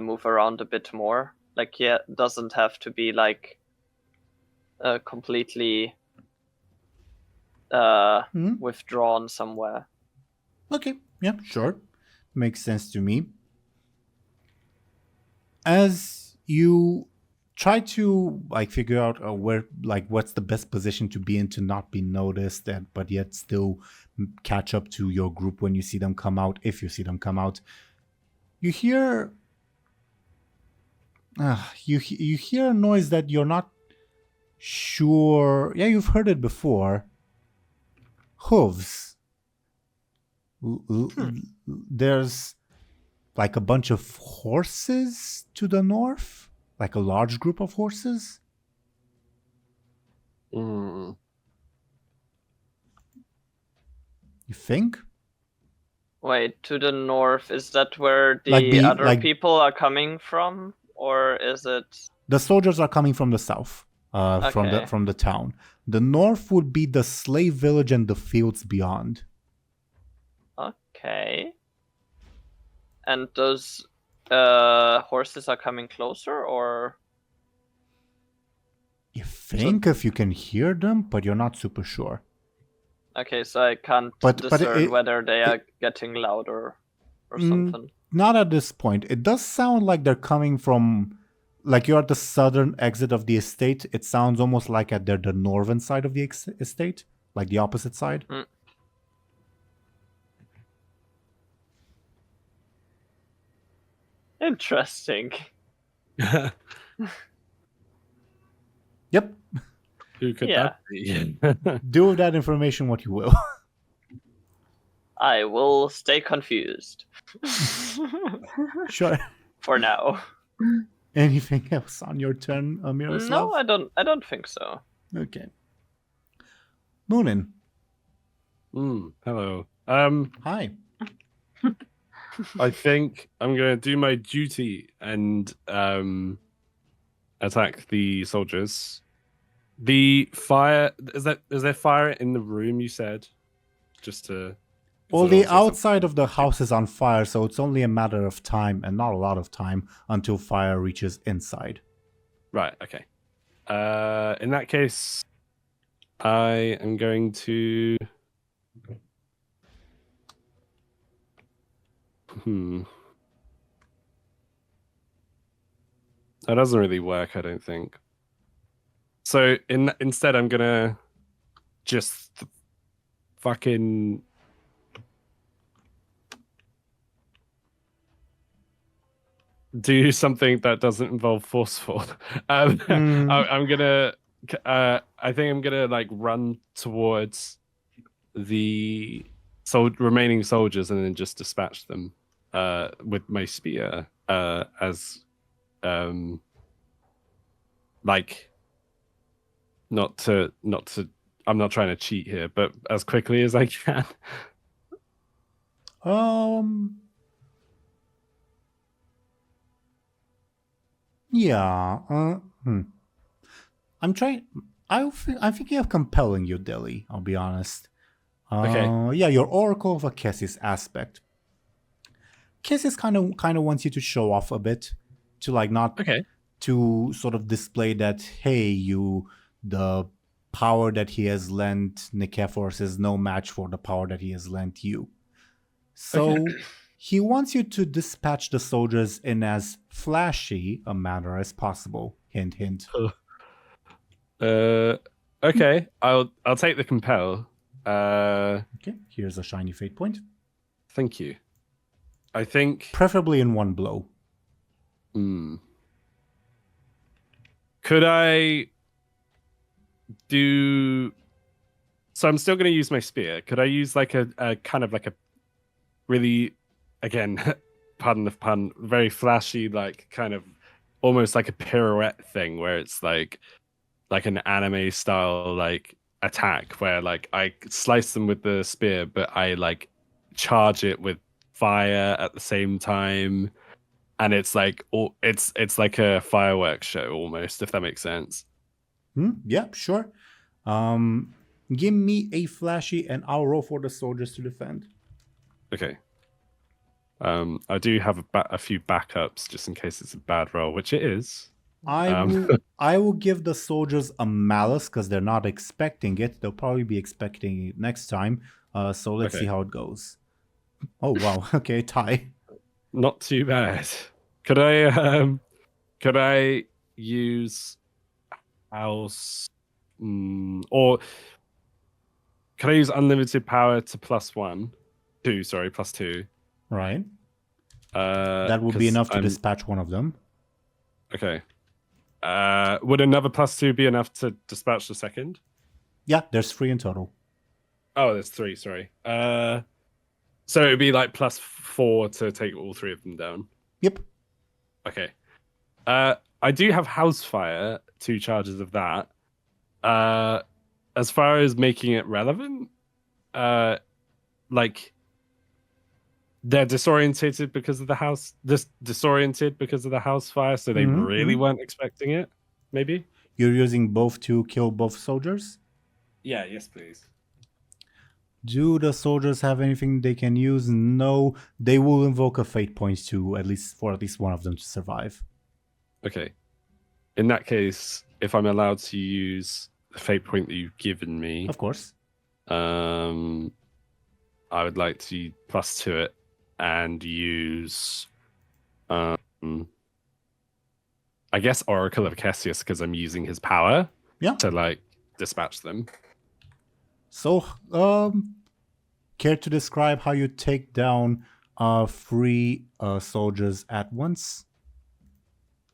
move around a bit more. Like, he doesn't have to be, like, completely withdrawn somewhere. Okay, yeah, sure. Makes sense to me. As you try to figure out where, what's the best position to be in to not be noticed, but yet still catch up to your group when you see them come out, if you see them come out, you hear you hear a noise that you're not sure. Yeah, you've heard it before. Hooves. There's like a bunch of horses to the north, like a large group of horses. Mm. You think? Wait, to the north, is that where Like the the- other like- people are coming from? Or is it... The soldiers are coming from the south, Okay. from the town. The north would be the slave village and the fields beyond. Okay. And those horses are coming closer, or... You think if you can hear them, but you're not super sure. Okay, so I can't But discern it- whether they are getting louder or Mm, something. Not at this point. It does sound like they're coming from, like you're at the southern exit of the estate. It sounds almost like they're the northern side of the estate, like the opposite side. Interesting. Yep. Who could Yeah. that be? Do with that information what you will. I will stay confused. Sure. For now. Anything else on your turn, Miroslav? No, I don't think so. Okay. Muninn. Hello. Hi. I think I'm gonna do my duty and attack the soldiers. The fire is there fire in the room? You said, just to. Well, so the don't say something. outside of the house is on fire, so it's only a matter of time, and not a lot of time, until fire reaches inside. Right. Okay. In that case, I am going to. That doesn't really work, I don't think. So instead, I'm gonna just fucking do something that doesn't involve forceful. I'm gonna. I think I'm gonna like run towards the remaining soldiers and then just dispatch them with my spear as like not to I'm not trying to cheat here, but as quickly as I can. Yeah. I'm trying. I think you have compelling you, Dely. I'll be honest. Okay. Yeah, your Oracle of a Kessis aspect. Kessis kind of wants you to show off a bit, to like not Okay. to sort of display that, hey, the power that he has lent Nikephoros is no match for the power that he has lent you. So he wants you to dispatch the soldiers in as flashy a manner as possible. Hint, hint. Okay. I'll take the compel. Okay, here's a shiny fate point. Thank you. I think. Preferably in one blow. Could I do? So I'm still going to use my spear. Could I use like a kind of like a really, again, pardon the pun, very flashy, like kind of almost like a pirouette thing where it's like an anime style like attack where like I slice them with the spear, but I like charge it with fire at the same time. And it's like it's like a fireworks show almost, if that makes sense. Yeah, sure. Give me a flashy, and I'll roll for the soldiers to defend. Okay. I do have a few backups just in case it's a bad roll, which it is. I will give the soldiers a malice because they're not expecting it. They'll probably be expecting it next time. So let's see how it goes. Oh wow. Okay, tie. Not too bad. Could I use house or could I use unlimited power to plus 2? Right. That would be enough to dispatch one of them. Okay. Would another plus 2 be enough to dispatch the second? Yeah, there's 3 in total. Oh, there's 3, sorry. So it would be like plus 4 to take all 3 of them down. Yep. Okay. I do have house fire, 2 charges of that. As far as making it relevant, like they're disorientated because of the house. Disoriented because of the house fire, so they really weren't expecting it. Maybe You're using both to kill both soldiers? Yeah. Yes, please. Do the soldiers have anything they can use? No. They will invoke a fate point to at least one of them to survive. Okay. In that case, if I'm allowed to use the fate point that you've given me, Of course. I would like to +2 it and use, I guess Oracle of Cassius because I'm using his power to like dispatch them. So, care to describe how you take down 3 soldiers at once?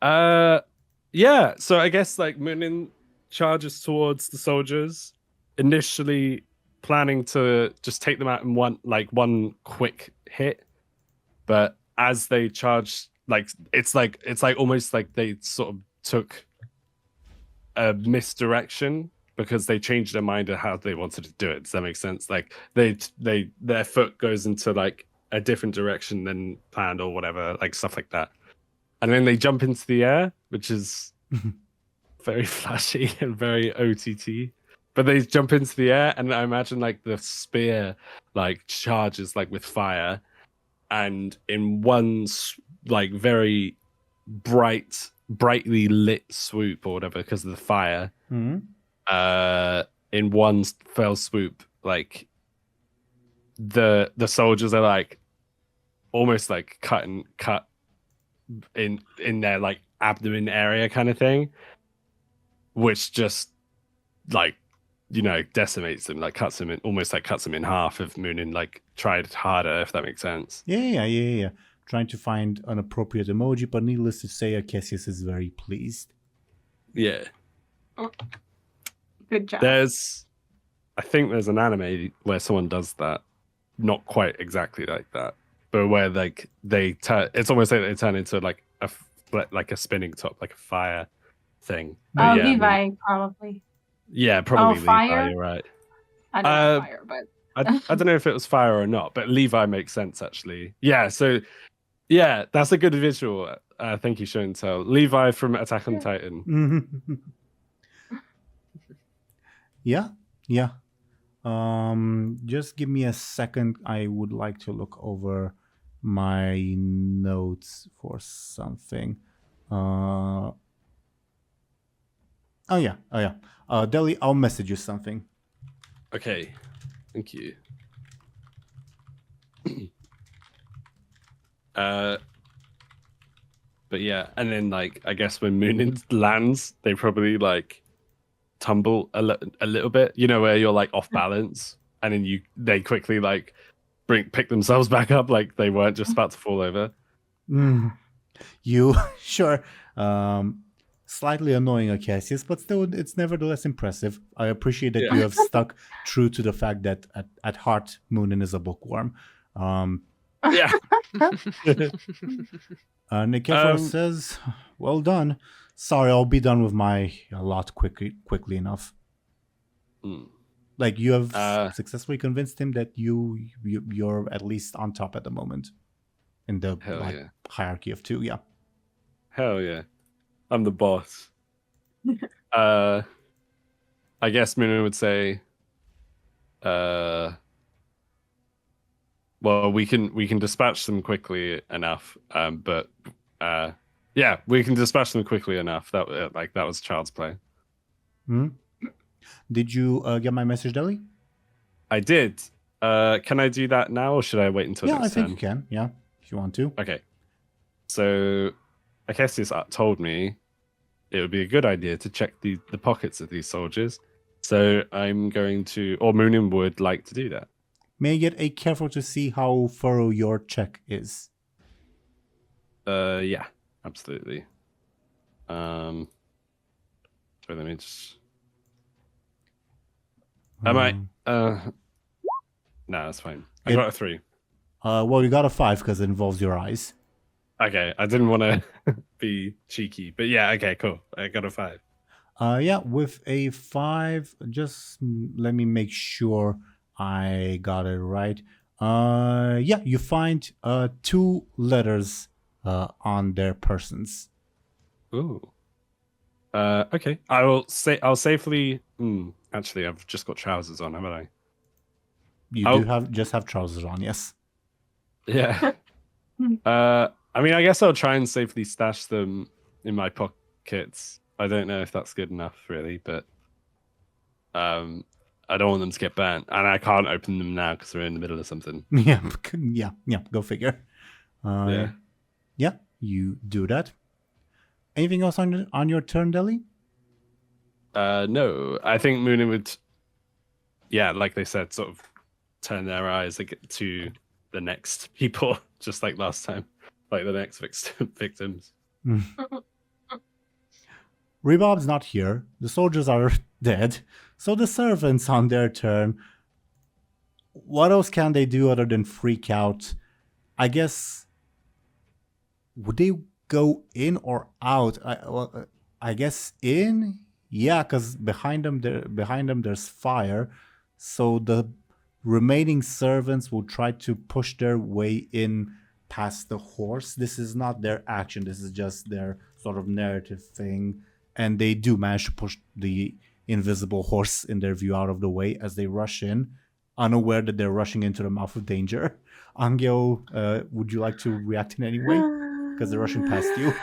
Yeah. So I guess like Muninn charges towards the soldiers, initially planning to just take them out in one quick hit, but as they charge, it's almost like they sort of took a misdirection because they changed their mind of how they wanted to do it. Does that make sense? Like their foot goes into like a different direction than planned or whatever, like stuff like that. And then they jump into the air, which is very flashy and very OTT. But they jump into the air, and I imagine like the spear like charges like with fire, and in one like very brightly lit swoop or whatever because of the fire, in one fell swoop, like the soldiers are like almost like cut in their like abdomen area kind of thing, which just like, you know, decimates them, like cuts them in half if Muninn like tried harder, if that makes sense. Yeah. Trying to find an appropriate emoji, but needless to say, Cassius is very pleased. Yeah. Good job. I think there's an anime where someone does that, not quite exactly like that, but where like it's almost like they turn into like a spinning top, like a fire thing. But yeah, Levi probably. Yeah, probably Levi. Fire? You're right. I don't know fire, but I don't know if it was fire or not, but Levi makes sense actually. Yeah, so yeah, that's a good visual. Thank you, Show&Tell. Levi from Attack on Titan. Yeah. Just give me a second. I would like to look over my notes for something. Oh yeah. Deli, I'll message you something. Okay. Thank you. But yeah, and then like I guess when Muninn lands, they probably like tumble a little bit, you know, where you're like off balance, and then they quickly like pick themselves back up, like they weren't just about to fall over. You sure? Slightly annoying, Cassius, but still, it's nevertheless impressive. I appreciate that you have stuck true to the fact that at heart, Muninn is a bookworm. Yeah. Nikifor says, "Well done. Sorry, I'll be done with my lot quickly enough." Like you have successfully convinced him that you're at least on top at the moment in the hierarchy of 2. Yeah. Hell yeah. I'm the boss. I guess Muninn would say, well, we can dispatch them quickly enough. But yeah, we can dispatch them quickly enough. That was child's play. Did you get my message, Deli? I did. Can I do that now, or should I wait until next time? I think you can. Yeah, if you want to. Okay. So, Cassius told me it would be a good idea to check the pockets of these soldiers. So I'm going to, or Muninn would like to do that. May I get careful to see how thorough your check is? Yeah, absolutely. So let me just. No, that's fine. I got a 3. Well, you got a 5 because it involves your eyes. Okay, I didn't want to be cheeky, but yeah, okay, cool. I got a 5. Yeah, with a 5, just let me make sure I got it right. Yeah, you find 2 letters on their persons. Ooh. Okay. I'll safely. Actually, I've just got trousers on, haven't I? You do have trousers on, yes. Yeah. I mean, I guess I'll try and safely stash them in my pockets. I don't know if that's good enough, really, but I don't want them to get burnt, and I can't open them now because we're in the middle of something. Yeah. Go figure. Yeah, you do that. Anything else on your turn, Deli? No, I think Muninn would, like they said, sort of turn their eyes to the next people, just like last time, like the next victims. Rebob's not here. The soldiers are dead. So the servants on their turn, what else can they do other than freak out? I guess, would they go in or out? I guess in? Yeah, because behind them there's fire. So the remaining servants will try to push their way in past the horse. This is not their action. This is just their sort of narrative thing. And they do manage to push the invisible horse in their view out of the way as they rush in, unaware that they're rushing into the mouth of danger. Anghel, would you like to react in any way? Because they're rushing past you.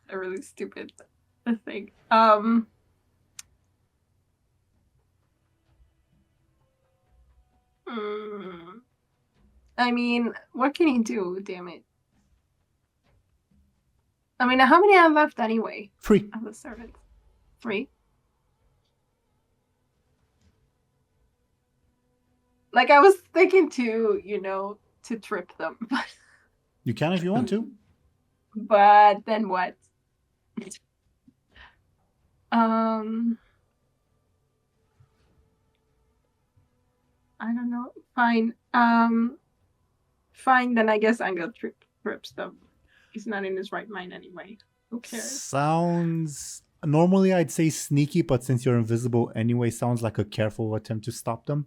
A really stupid thing. I mean, what can he do? Damn it. I mean, how many are left anyway? 3. Of the servants. 3? Like, I was thinking to trip them. You can if you want to. But then what? I don't know. Fine. Fine, then I guess Anghel trips them. He's not in his right mind anyway. Who cares? Sounds... Normally I'd say sneaky, but since you're invisible anyway, sounds like a careful attempt to stop them.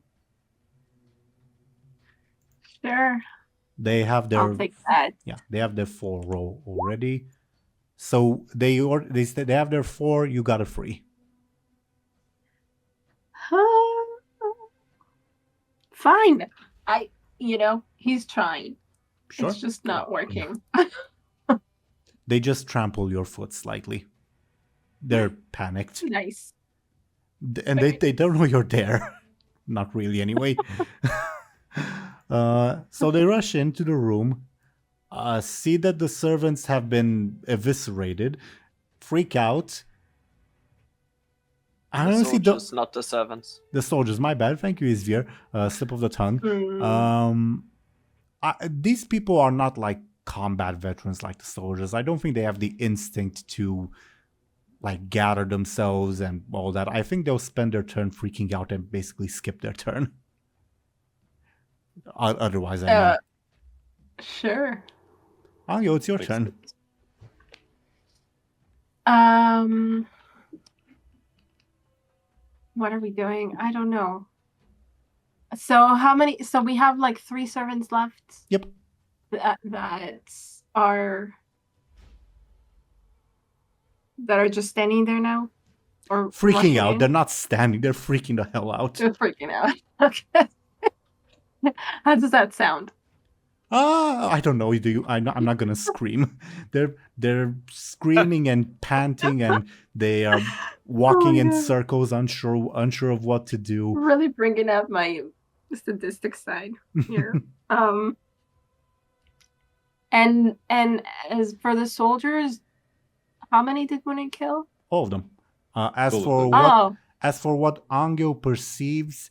Sure. They have their... I'll take that. Yeah, they have their 4 roll already. So they have their 4, you got a 3. Fine. He's trying. Sure. It's just not working. They just trample your foot slightly. They're panicked. Nice. And they don't know you're there. Not really, anyway. So they rush into the room, see that the servants have been eviscerated, freak out. I The honestly soldiers, not the servants. The soldiers, my bad. Thank you, Izvir. Slip of the tongue. These people are not like combat veterans like the soldiers. I don't think they have the instinct to like gather themselves and all that. I think they'll spend their turn freaking out and basically skip their turn. Otherwise, I mean. Sure. Anghel, it's your turn. What are we doing? I don't know. So how many? So we have like 3 servants left. Yep. That are just standing there now, or freaking out. In? They're not standing. They're freaking the hell out. They're freaking out. Okay. How does that sound? I don't know. I'm not gonna scream. They're screaming and panting, and they are walking in circles, unsure of what to do. Really bringing up my sadistic side here. And as for the soldiers, how many did Muninn kill? All of them. As for what Anghel perceives,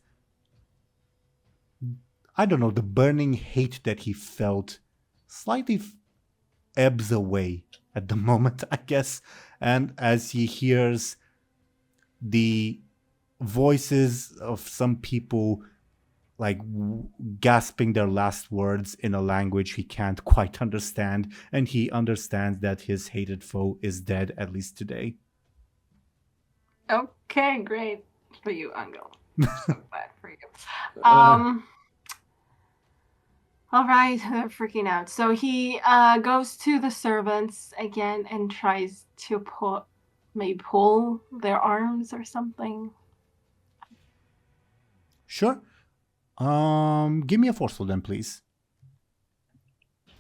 I don't know, the burning hate that he felt slightly ebbs away at the moment, I guess. And as he hears the voices of some people like gasping their last words in a language he can't quite understand, and he understands that his hated foe is dead, at least today. Okay, great for you, Anghel. So bad for you. All right, they're freaking out. So he goes to the servants again and tries to pull their arms or something. Sure. Give me a forceful then, please.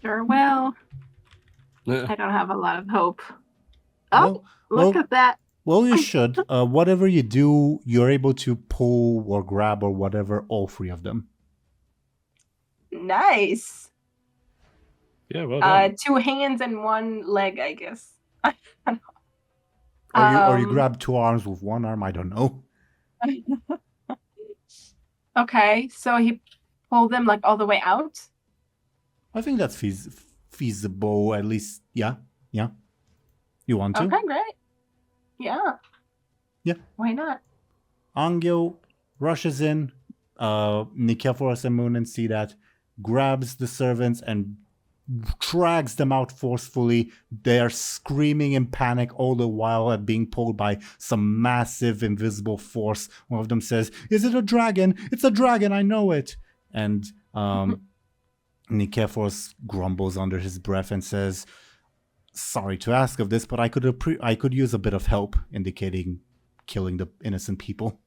Sure will. I don't have a lot of hope. Oh, Well, look at that. Well, you should. Whatever you do, you're able to pull or grab or whatever, all three of them. Nice. Yeah, well done. 2 hands and 1 leg, I guess. Or you grab 2 arms with 1 arm, I don't know. Okay, so he pulled them like all the way out? I think that's feasible, at least, yeah. You want to? Okay, great. Yeah. Yeah. Why not? Anghel rushes in, Nikephoros and Muninn see that, grabs the servants and drags them out forcefully. They are screaming in panic all the while at being pulled by some massive invisible force. One of them says, "Is it a dragon? It's a dragon, I know it." And Nikephoros grumbles under his breath and says, "Sorry to ask of this, but I could use a bit of help," indicating killing the innocent people.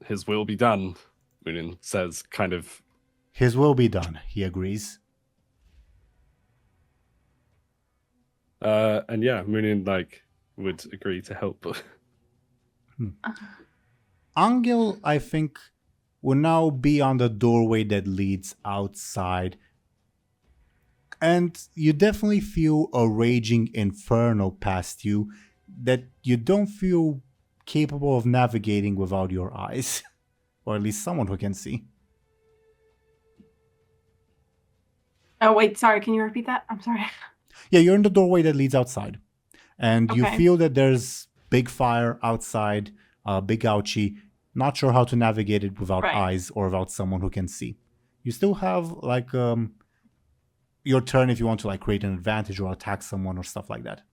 His will be done, Muninn says, kind of. His will be done, he agrees. And yeah, Muninn, would agree to help. Anghel, I think, will now be on the doorway that leads outside. And you definitely feel a raging inferno past you that you don't feel capable of navigating without your eyes. Or at least someone who can see. Oh, wait, sorry, can you repeat that? I'm sorry. Yeah, you're in the doorway that leads outside. And you Okay. feel that there's big fire outside, big ouchie. Not sure how to navigate it without Right. eyes or without someone who can see. You still have, your turn if you want to, create an advantage or attack someone or stuff like that.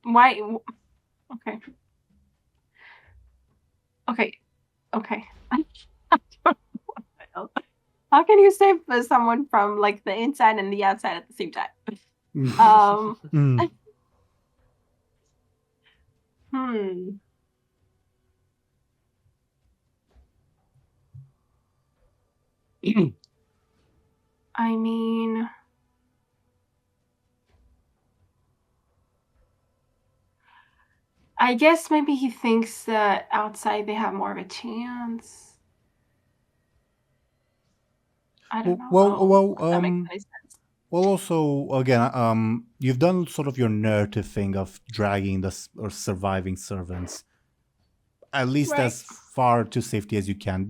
Why? Okay. Okay. I don't know what the hell. How can you save someone from the inside and the outside at the same time? I mean, I guess maybe he thinks that outside they have more of a chance. I don't know. If that makes any sense. Well, also, again, you've done sort of your narrative thing of dragging or surviving servants, at least Right. as far to safety as you can.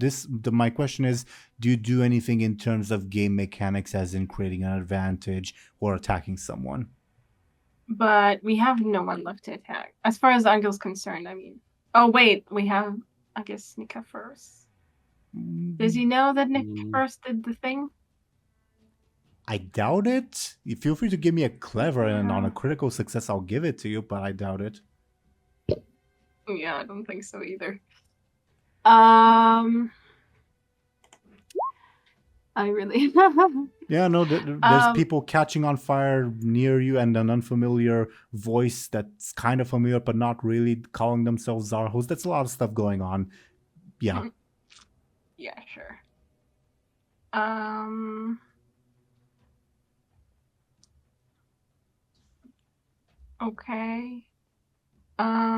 My question is, do you do anything in terms of game mechanics, as in creating an advantage or attacking someone? But we have no one left to attack. As far as Angel's concerned, I mean. Oh, wait, we have, I guess, Nika first. Does he know that Nick first did the thing? I doubt it. You feel free to give me a clever, and on a critical success, I'll give it to you, but I doubt it. Yeah, I don't think so either. I really... Yeah, no, there's people catching on fire near you and an unfamiliar voice that's kind of familiar but not really, calling themselves Zarhos. That's a lot of stuff going on. Yeah. Yeah, sure. Okay. I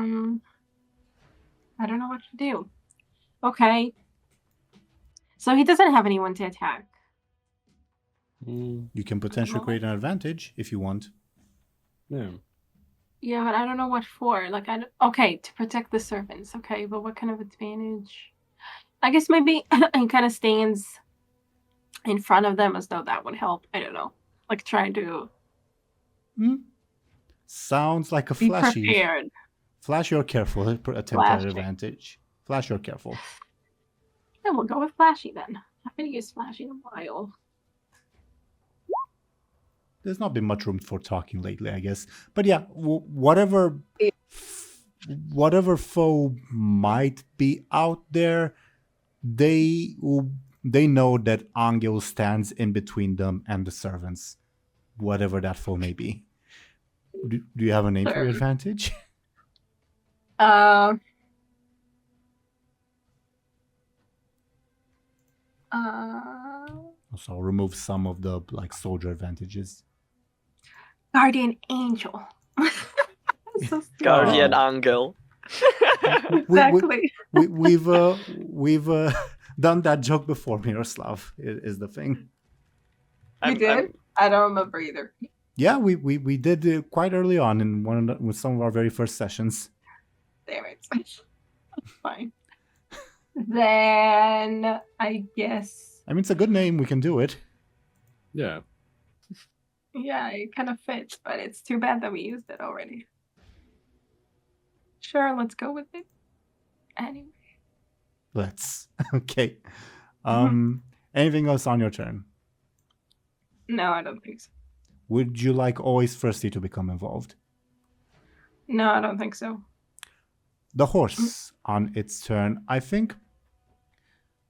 don't know what to do. Okay. So he doesn't have anyone to attack. You can potentially create an advantage if you want. Yeah. Yeah, but I don't know what for. Okay, to protect the servants. Okay, but what kind of advantage? I guess maybe he kind of stands in front of them as though that would help. I don't know. Trying to Sounds like a be fleshy. prepared. Flash, you're careful. Attempt at Flashing. advantage. Flash, you're careful. Then we'll go with Flashy then. I haven't used Flashy in a while. There's not been much room for talking lately, I guess. But yeah, whatever foe might be out there, they know that Anghel stands in between them and the servants, whatever that foe may be. Do you have a name for your advantage? So I'll remove some of the soldier advantages. Guardian Angel. So stupid. Guardian Anghel. Exactly. We've done that joke before. Miroslav is the thing. We did? I don't remember either. Yeah, we did it quite early on in with some of our very first sessions. Damn it. Fine. Then I guess. I mean, it's a good name. We can do it. Yeah. Yeah, it kind of fits, but it's too bad that we used it already. Sure, let's go with it. Anyway. Let's. Okay. Anything else on your turn? No, I don't think so. Would you like always Thirsty to become involved? No, I don't think so. The horse on its turn. I think,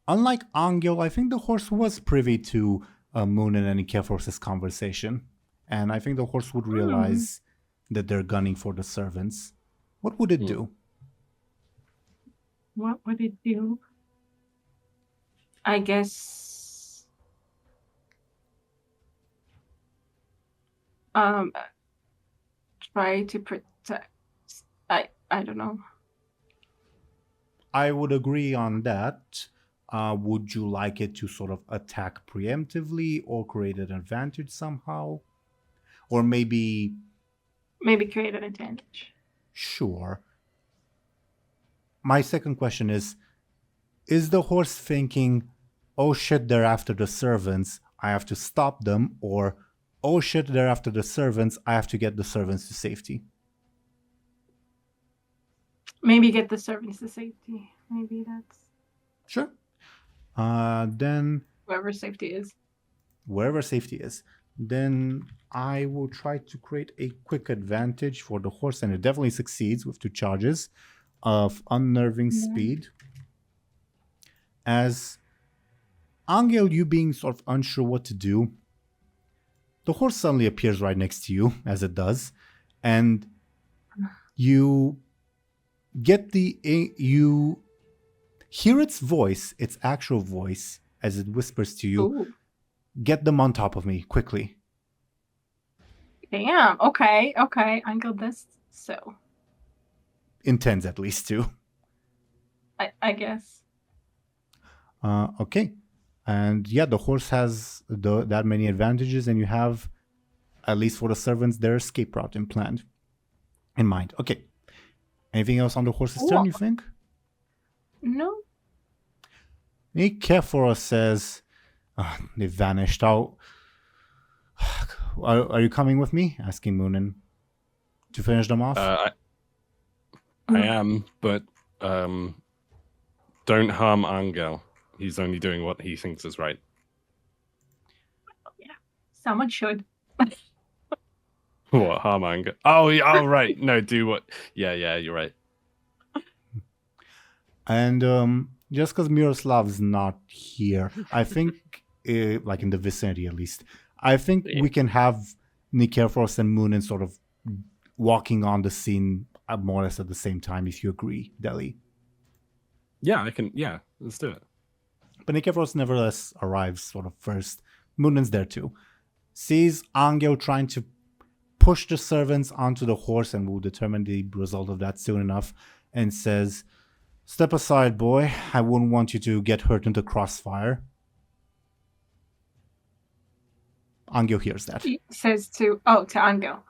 unlike Anghel, I think the horse was privy to Muninn and Ikefor's conversation. And I think the horse would realize that they're gunning for the servants. What would it do? What would it do? I guess... try to protect... I don't know. I would agree on that. Would you like it to sort of attack preemptively or create an advantage somehow? Or maybe... Maybe create an advantage. Sure. My second question is the horse thinking, oh shit, they're after the servants, I have to stop them, or oh shit, they're after the servants, I have to get the servants to safety? Maybe get the servants to safety. Maybe that's... Sure. Then... Wherever safety is. Wherever safety is. Then I will try to create a quick advantage for the horse, and it definitely succeeds with 2 charges of unnerving speed. As Anghel, you being sort of unsure what to do, the horse suddenly appears right next to you, as it does, and you hear its voice, its actual voice, as it whispers to you, Ooh. Get them on top of me, quickly. Damn, okay. Anghel this, so. Intends at least to. I guess. Okay. And yeah, the horse has that many advantages, and you have, at least for the servants, their escape route in mind. Okay. Anything else on the horse's turn, you think? No. Ikefor says, they vanished out. Are you coming with me? Asking Muninn to finish them off. I am, but don't harm Anghel. He's only doing what he thinks is right. Yeah, someone should. What, harm Anghel? Oh, right. No, do what? Yeah, you're right. And just because Miroslav's not here, I think, like in the vicinity at least, I think we can have Ikefor and Muninn sort of walking on the scene more or less at the same time, if you agree, Deli. Yeah, I can. Yeah, let's do it. But Ikefor nevertheless arrives sort of first. Munin's there too. Sees Anghel trying to push the servants onto the horse, and will determine the result of that soon enough, and says, "Step aside, boy. I wouldn't want you to get hurt in the crossfire." Anghel hears that. He says to Anghel.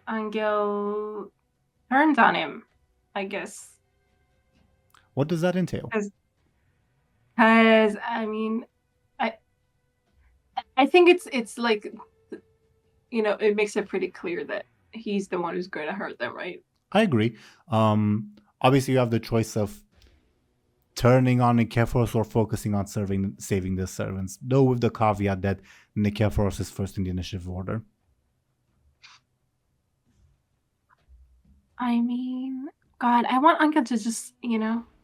Anghel turns on him, I guess. What does that entail? Because I mean, I think it's like it makes it pretty clear that he's the one who's going to hurt them, right? I agree. Obviously, you have the choice of turning on Nikephoros or focusing on saving the servants, though with the caveat that Nikephoros is first in the initiative order. I mean, God, I want Anghel to just,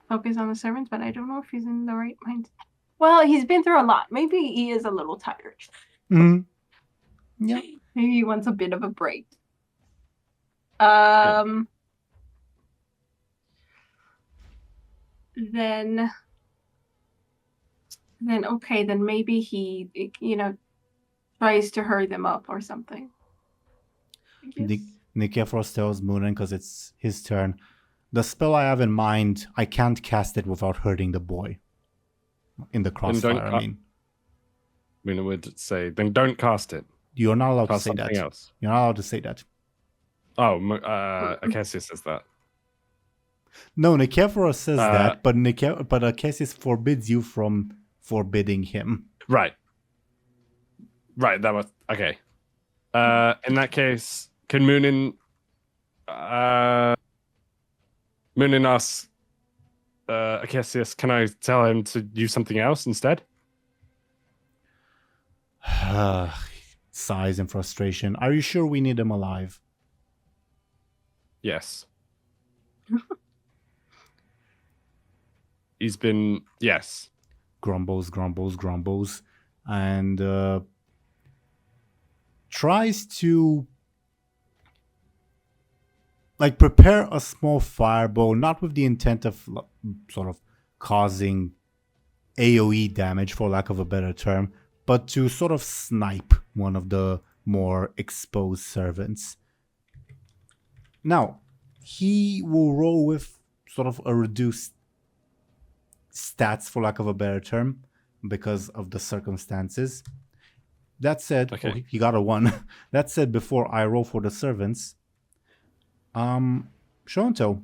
focus on the servants, but I don't know if he's in the right mind. Well, he's been through a lot. Maybe he is a little tired. Mm-hmm. Yeah. Maybe he wants a bit of a break. Then okay, then maybe he, tries to hurry them up or something. Nikephoros tells Muninn, because it's his turn, the spell I have in mind, I can't cast it without hurting the boy. In the crossfire, I mean. Muninn would say, then don't cast it. You're not allowed to Cast say that. something else. You're not allowed to say that. Oh, Acacia says that. No, Nikephoros says that, but Acacia forbids you from forbidding him. Right. That was okay. In that case, can Muninn asks Acacius, can I tell him to use something else instead? Sighs in frustration. Are you sure we need him alive? Yes. Yes. Grumbles, and tries to prepare a small fireball, not with the intent of sort of causing AoE damage, for lack of a better term, but to sort of snipe one of the more exposed servants. Now, he will roll with sort of a reduced stats, for lack of a better term, because of the circumstances. That said, okay. He got a 1. That said, before I roll for the servants, Show&Tell,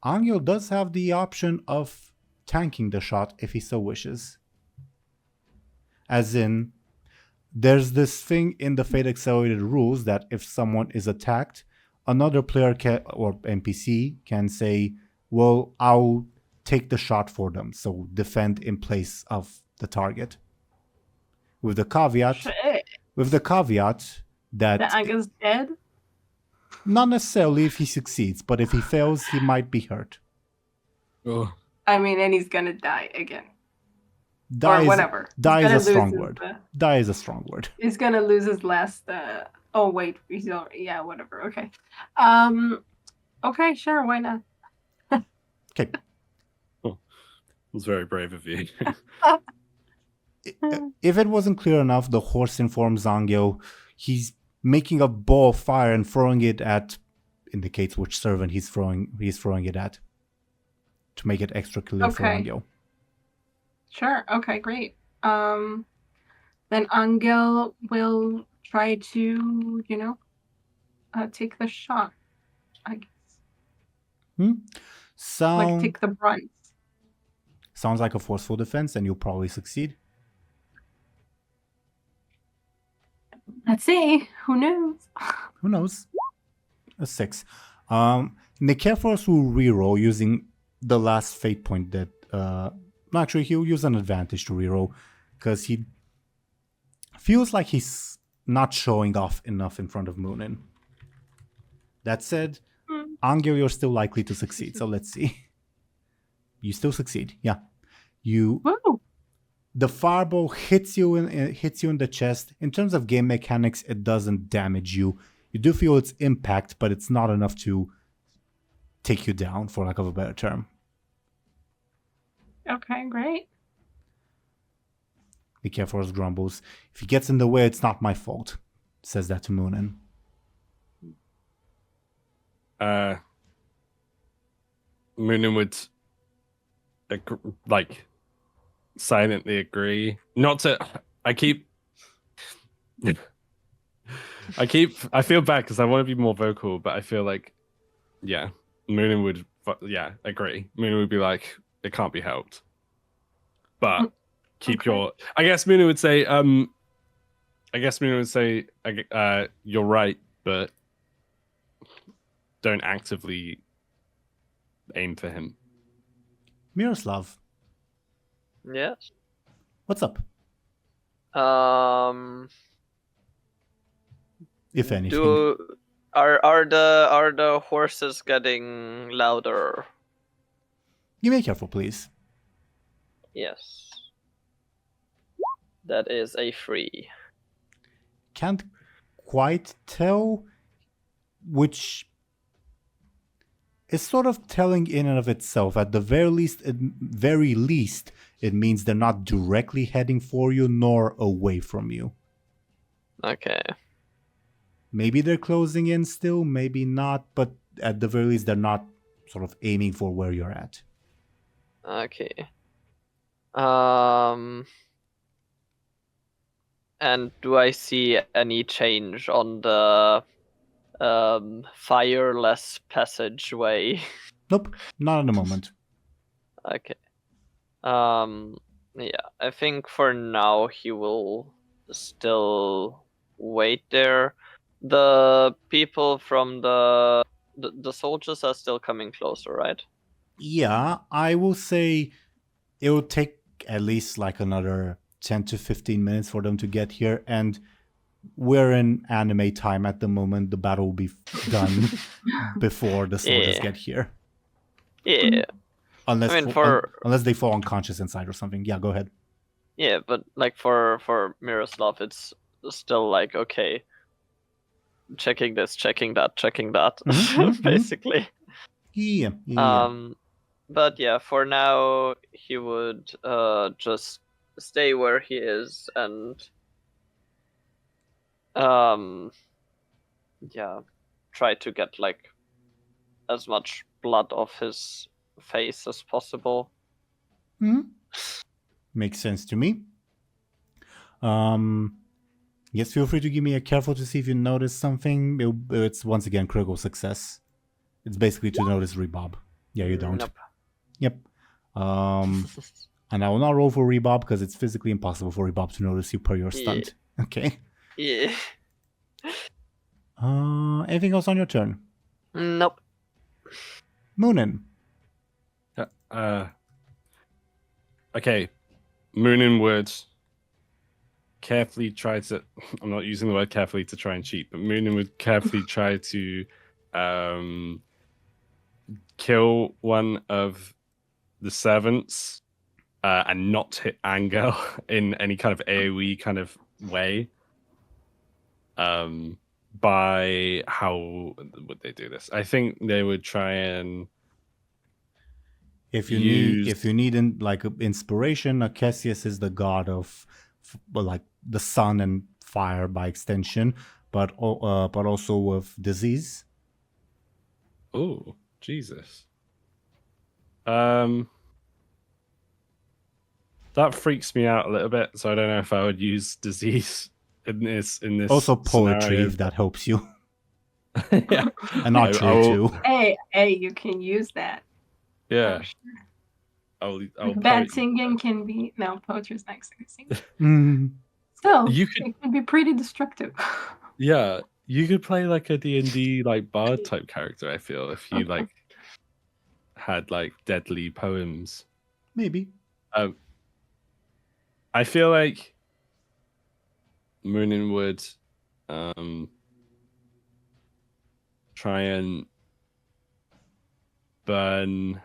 Anghel does have the option of tanking the shot if he so wishes. As in, there's this thing in the Fate Accelerated rules that if someone is attacked, another player or NPC can say, well, I'll take the shot for them, so defend in place of the target. With the caveat that Anghel's dead? Not necessarily if he succeeds, but if he fails, he might be hurt. Oh. I mean, and he's gonna die again. Die or whatever. Die is a strong word. Die is a strong word. He's gonna lose his last. Oh wait, he's already. Yeah, whatever. Okay. Okay, sure. Why not? Okay. Oh, it's very brave of you. If it wasn't clear enough, the horse informs Anghel he's making a ball of fire and throwing it at, indicates which servant he's throwing it at, to make it extra clear for Anghel. Sure. Okay. Great. Then Anghel will try to, take the shot, I guess. Take the brunt. Sounds like a forceful defense, and you'll probably succeed. Let's see. Who knows? Who knows? A 6. Nikephoros will reroll using the last fate point that... actually, he'll use an advantage to reroll, because he feels like he's not showing off enough in front of Muninn. That said, Anghel, you're still likely to succeed, so let's see. You still succeed, yeah. Woo! The fireball hits you in the chest. In terms of game mechanics, it doesn't damage you. You do feel its impact, but it's not enough to take you down, for lack of a better term. Okay, great. Nikephoros grumbles. If he gets in the way, it's not my fault. Says that to Muninn. Muninn would silently agree. Not to. I feel bad because I want to be more vocal, but I feel like, yeah, Muninn would, agree. Muninn would be like, it can't be helped. But keep your. I guess Muninn would say, I guess Muninn would say, "You're right, but don't actively aim for him." Miroslav, Yes. what's up? If anything. Are the horses getting louder? Give me a careful, please. Yes. That is a 3. Can't quite tell, which is sort of telling in and of itself. At the very least, it means they're not directly heading for you nor away from you. Okay. Maybe they're closing in still, maybe not, but at the very least, they're not sort of aiming for where you're at. Okay. And do I see any change on the fireless passageway? Nope, not at the moment. Okay. Yeah, I think for now he will still wait there. The people from the soldiers are still coming closer, right? Yeah, I will say it will take at least like another 10 to 15 minutes for them to get here, and we're in anime time at the moment. The battle will be done before the soldiers get here. Yeah. Unless they fall unconscious inside or something. Yeah, go ahead. Yeah, but like for Miroslav, it's still like, okay, checking this, checking that, basically. Yeah. But yeah, for now he would just stay where he is and try to get like as much blood off his face as possible. Makes sense to me. Yes, feel free to give me a careful to see if you notice something. It's once again critical success. It's basically to notice rebob. Yeah, you don't. Nope. Yep. And I will not roll for rebob because it's physically impossible for rebob to notice you per your stunt. Yeah. Okay. Yeah. Anything else on your turn? Nope. Muninn. Okay. Muninn would carefully try to... I'm not using the word carefully to try and cheat, but Muninn would carefully try to kill one of the servants and not hit Anghel in any kind of AoE kind of way. By how would they do this? I think they would try and if you need like inspiration, Cassius is the god of like the sun and fire by extension, but also of disease. Oh, Jesus. That freaks me out a little bit, so I don't know if I would use disease in this also poetry scenario. If that helps you. Yeah. And archery too. Hey, you can use that. Yeah. For sure. I'll Bad poet- singing can be poetry's not singing. Mm. Still, You it can be pretty destructive. Yeah, you could play like a D&D like bard type character, I feel, if you like had like deadly poems. Maybe. I feel like Muninn would try and burn.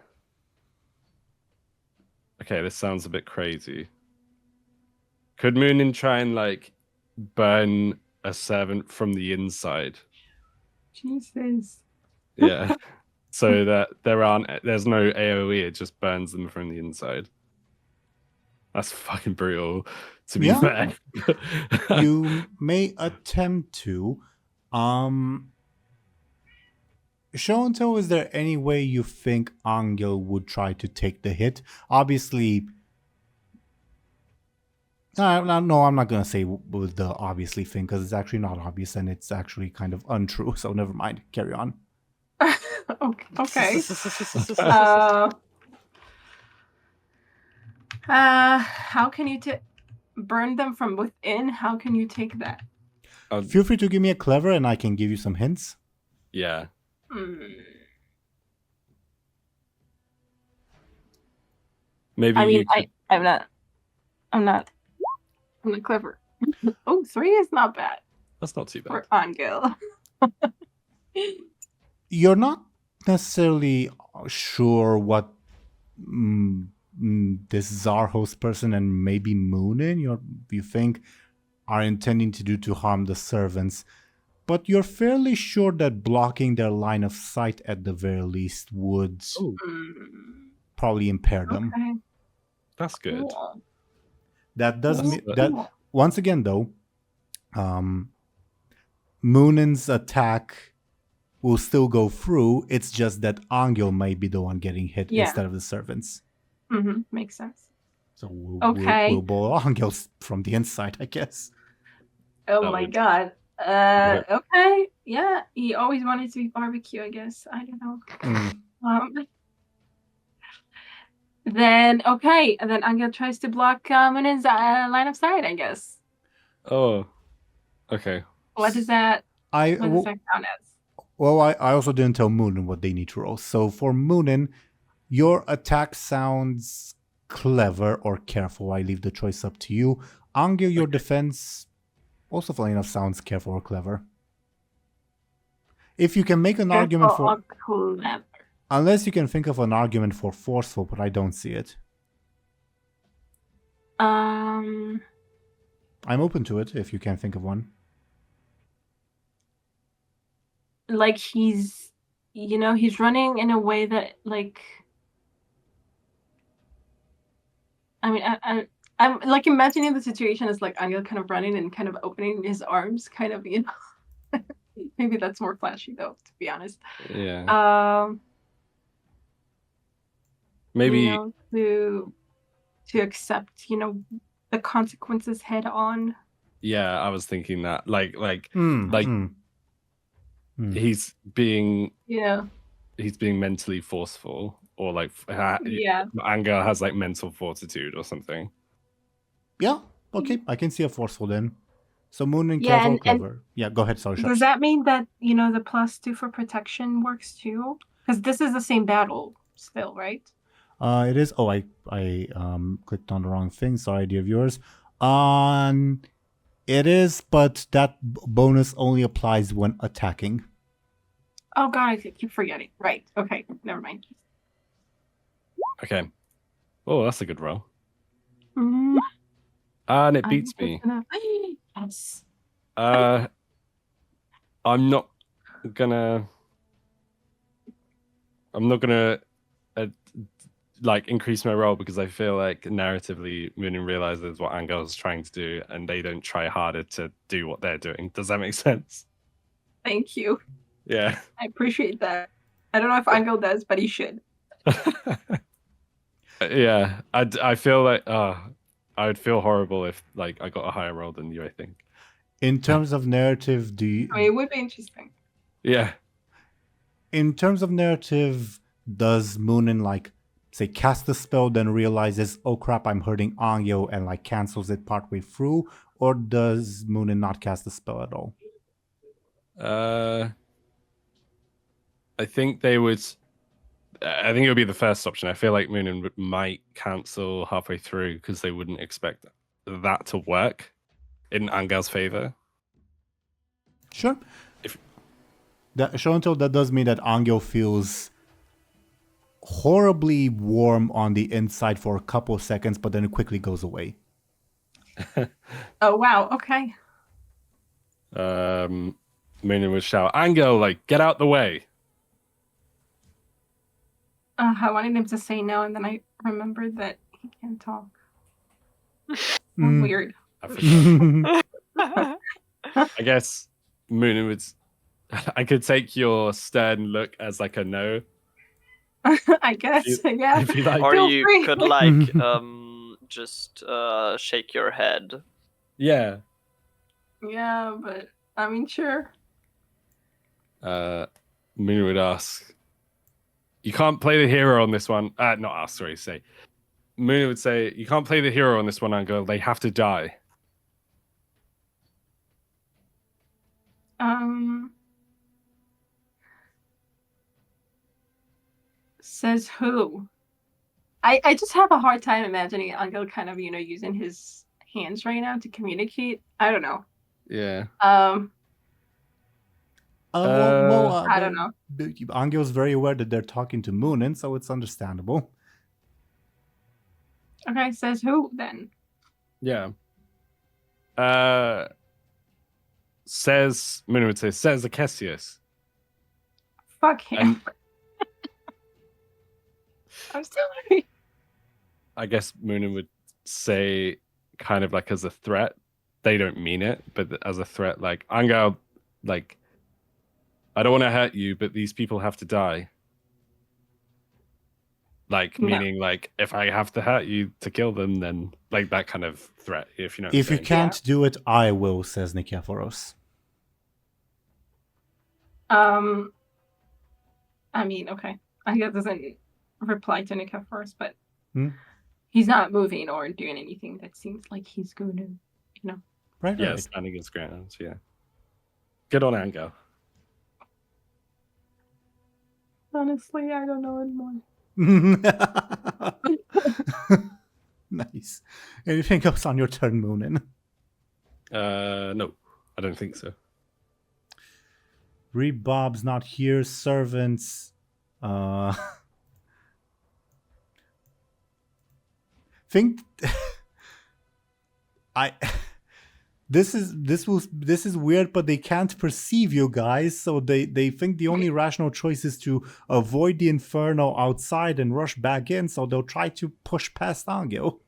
Okay, this sounds a bit crazy. Could Muninn try and like burn a servant from the inside? Jesus. Yeah. So that there's no AoE, it just burns them from the inside. That's fucking brutal, to be fair. You may attempt to. Show&Tell, is there any way you think Anghel would try to take the hit? Obviously, no, I'm not going to say with the obviously thing, because it's actually not obvious and it's actually kind of untrue, so never mind. Carry on. Okay. How can you burn them from within. How can you take that? Feel free to give me a clever and I can give you some hints. Yeah. Maybe I mean, you could... I'm not clever. Oh, 3 is not bad That's not too bad. for Anghel. You're not necessarily sure what this Zarhos person and maybe Muninn you think are intending to do to harm the servants, but you're fairly sure that blocking their line of sight at the very least would probably impair them. Okay. That's good. Cool. That does mean Cool. that once again though, Muninn's attack will still go through. It's just that Anghel may be the one getting hit instead of the servants. Makes sense. So Okay. we'll blow Anghel from the inside, I guess. Oh That my would- god. Yeah. Okay. Yeah, he always wanted to be barbecue, I guess. I don't know. Then okay, and then Anghel tries to block Muninn's line of sight, I guess. Oh. Okay. What does that count as? Well, I also didn't tell Muninn what they need to roll. So for Muninn, your attack sounds clever or careful. I leave the choice up to you. Anghel, your defense also, funny enough, sounds careful or clever. If you can make an argument Careful for... or clever. Unless you can think of an argument for forceful, but I don't see it. I'm open to it if you can think of one. Like he's running in a way that like, I mean, I'm like imagining the situation as like Anghel kind of running and kind of opening his arms, kind of, maybe that's more flashy though, to be honest. Yeah. Maybe to accept, the consequences head on. Yeah, I was thinking that. Like Hmm. he's being Yeah. he's being mentally forceful, or like Yeah. Anghel has like mental fortitude or something. Yeah, okay, I can see a forceful then. So Muninn, Yeah, careful, and- clever. Yeah, go ahead, sorry. Does that mean that, the +2 for protection works too? Because this is the same battle still, right? It is. Oh, I clicked on the wrong thing. Sorry, dear viewers. It is, but that bonus only applies when attacking. Oh god, I keep forgetting. Right. Okay, never mind. Okay. Oh, that's a good roll. Mm, And it I'm beats just me. gonna- Yes. I'm not gonna like increase my roll because I feel like narratively Muninn realizes what Anghel is trying to do and they don't try harder to do what they're doing. Does that make sense? Thank you. Yeah. I appreciate that. I don't know if Anghel does, but he should. Yeah. I feel like I would feel horrible if like I got a higher roll than you, I think. In terms of narrative, I mean, it would be interesting. Yeah. in terms of narrative, does Muninn like say cast a spell, then realizes, oh crap, I'm hurting Anghel, and like cancels it partway through, or does Muninn not cast a spell at all? I think they would. I think it would be the first option. I feel like Muninn might cancel halfway through because they wouldn't expect that to work in Anghel's favor. Sure. That Show&Tell, that does mean that Anghel feels horribly warm on the inside for a couple of seconds, but then it quickly goes away. Oh wow, okay. Muninn would shout, "Anghel, like get out the way!" I wanted him to say no, and then I remembered that he can't talk. Mm. Weird. I forgot. I guess Muninn would. I could take your stern look as like a no. I guess, yeah. If you like. Or Feel you free. could like just shake your head. Yeah. Yeah, but I mean, sure. Muninn would ask, "You can't play the hero on this one." Not ask, sorry, say. Muninn would say, "You can't play the hero on this one, Anghel. They have to die." Says who? I just have a hard time imagining Anghel kind of, using his hands right now to communicate. I don't know. Yeah. I don't know. Angel's very aware that they're talking to Muninn, so it's understandable. Okay, says who then? Yeah. Muninn would say, says Acesius. Fuck him. I'm sorry. I guess Muninn would say, kind of like as a threat. They don't mean it, but as a threat, like, Anghel, like, I don't want to hurt you, but these people have to die. Like, meaning, like, if I have to hurt you to kill them, then, like, that kind of threat, if you know what If I'm you saying. can't do it, I will, says Nikephoros. I mean, okay. Anghel doesn't reply to Nikephoros, but he's not moving or doing anything that seems like he's going to, Right, Yeah, right. standing his ground, yeah. Good on Anghel. Honestly, I don't know anymore. Nice. Anything else on your turn, Muninn? No, I don't think so. Rebob's not here. Servants. Think. This is weird, but they can't perceive you guys, so they think the only rational choice is to avoid the inferno outside and rush back in. So they'll try to push past Anghel.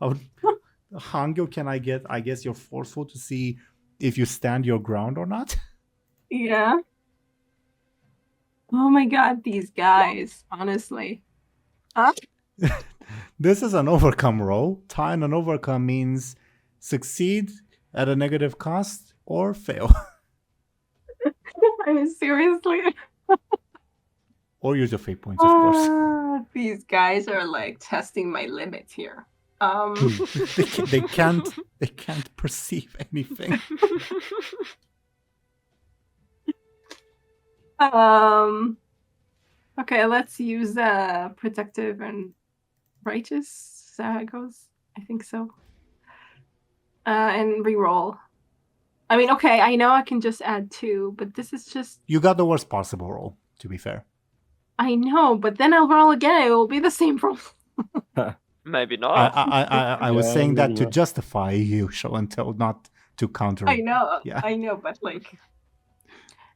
Anghel, can I guess you're forceful to see if you stand your ground or not? Yeah. Oh my god, these guys, honestly. Huh? This is an overcome roll. Tying an overcome means succeed at a negative cost or fail. I mean, seriously? Or use your fate points, of course. These guys are like testing my limits here. They can't perceive anything. Okay, let's use protective and righteous. Is that how it goes? I think so. And reroll. I mean, okay, I know I can just add 2, but this is just... You got the worst possible roll, to be fair. I know, but then I'll roll again. It will be the same roll. Maybe not. I was saying that to justify you, Show&Tell, not to counter. I know, Yeah. I know, but like...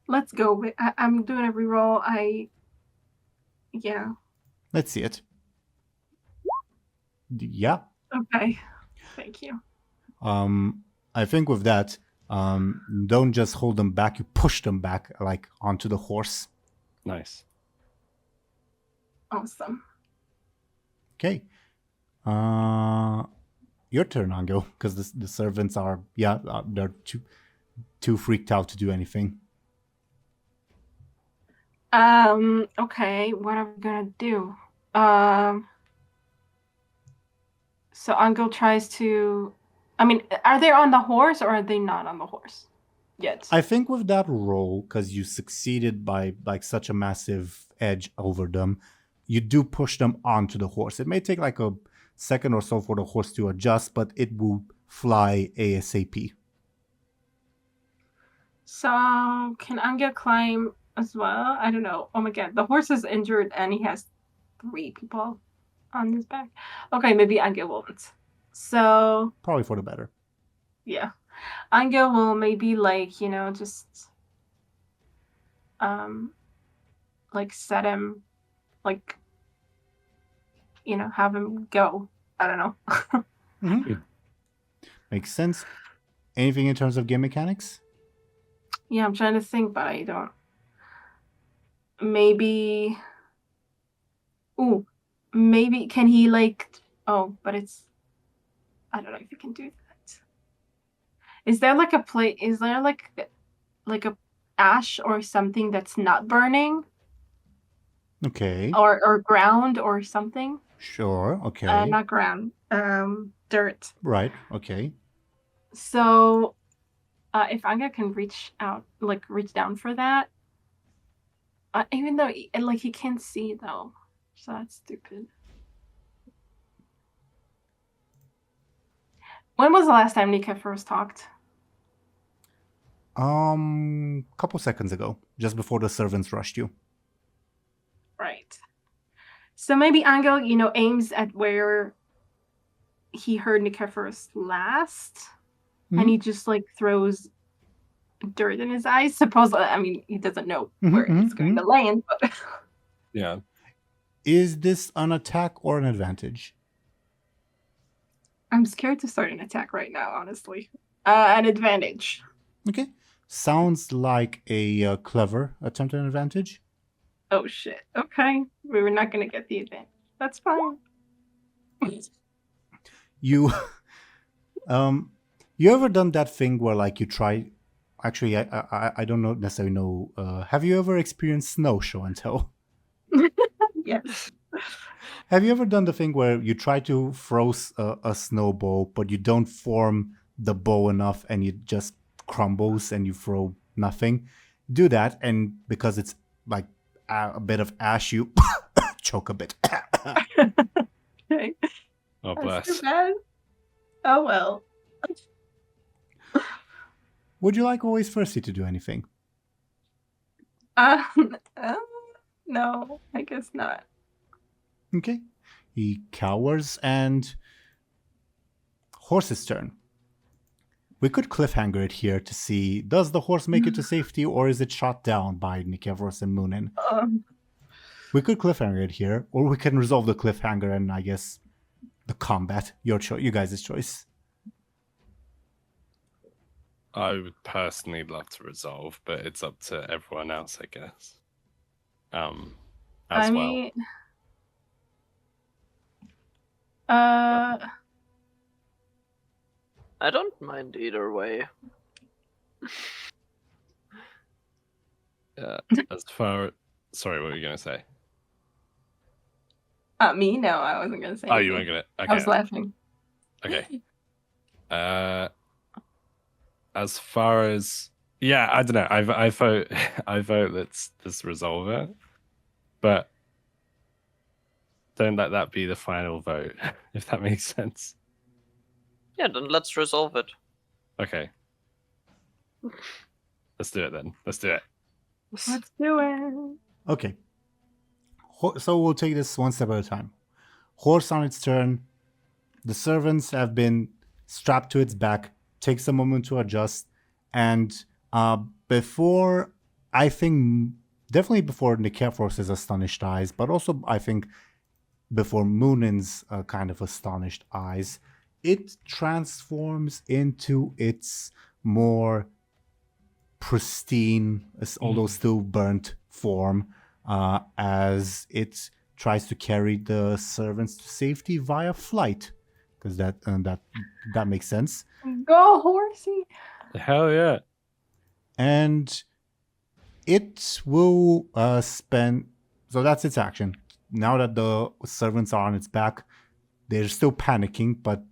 Let's go. I'm doing a reroll. Yeah. Let's see it. Yeah. Okay. Thank you. I think with that, don't just hold them back. You push them back, like, onto the horse. Nice. Awesome. Okay. Your turn, Anghel, because the servants are, they're too freaked out to do anything. Okay, what are we gonna do? So Anghel tries to... I mean, are they on the horse or are they not on the horse yet? I think with that roll, because you succeeded by like such a massive edge over them, you do push them onto the horse. It may take like a second or so for the horse to adjust, but it will fly ASAP. So can Anghel climb as well? I don't know. Oh my god, the horse is injured and he has 3 people on his back. Okay, maybe Anghel won't. So Probably for the better. yeah, Anghel will maybe like just like set him, like have him go. I don't know. Mm-hmm. Makes sense. Anything in terms of game mechanics? Yeah, I'm trying to think, but I don't. Maybe. Ooh, maybe can he like? Oh, but it's. I don't know if he can do that. Is there like a plate? Is there like a ash or something that's not burning? Okay. Or ground or something? Sure. Okay. Not ground. Dirt. Right. Okay. So, if Anghel can reach out, like reach down for that, even though he can't see though, so that's stupid. When was the last time Nika first talked? Couple seconds ago, just before the servants rushed you. Right. So maybe Anghel, aims at where he heard Nikephorus last, and he just like throws dirt in his eyes. Supposedly, he doesn't know where it's going to land, but Yeah. Is this an attack or an advantage? I'm scared to start an attack right now, honestly. An advantage. Okay. Sounds like a clever attempt at an advantage. Oh shit. Okay. We were not going to get the advantage. That's fine. You you ever done that thing where like you try, actually I don't necessarily know, have you ever experienced snow, show and tell? Yes. Have you ever done the thing where you try to throw a snowball but you don't form the bow enough and it just crumbles and you throw nothing? Do that, and because it's like a bit of ash, you choke a bit. Okay. Oh, That's bless. too bad. Oh well. Would you like always Thirsty to do anything? No, I guess not. Okay. He cowers, and horse's turn. We could cliffhanger it here to see, does the horse make it to safety, or is it shot down by Nikephorus and Muninn? We could cliffhanger it here, or we can resolve the cliffhanger and I guess the combat. Your choice, you guys' choice. I would personally love to resolve, but it's up to everyone else, I guess. As well. I don't mind either way. As far, sorry, what were you gonna say? Me? No, I wasn't gonna say. Oh, anything. you weren't gonna. Okay. I was laughing. Okay. As far as, yeah, I don't know. I vote. I vote. Let's resolve it, but don't let that be the final vote. If that makes sense. Yeah, then let's resolve it. Okay. Let's do it then. Let's do it. Let's do it. Okay. So we'll take this one step at a time. Horse on its turn. The servants have been strapped to its back. Takes a moment to adjust. And before, I think, definitely before Nikephorus' astonished eyes, but also I think before Munin's kind of astonished eyes, it transforms into its more pristine, although still burnt form, as it tries to carry the servants to safety via flight, because that makes sense. Go, horsey! Hell yeah! And it will spend. So that's its action. Now that the servants are on its back, they're still panicking, but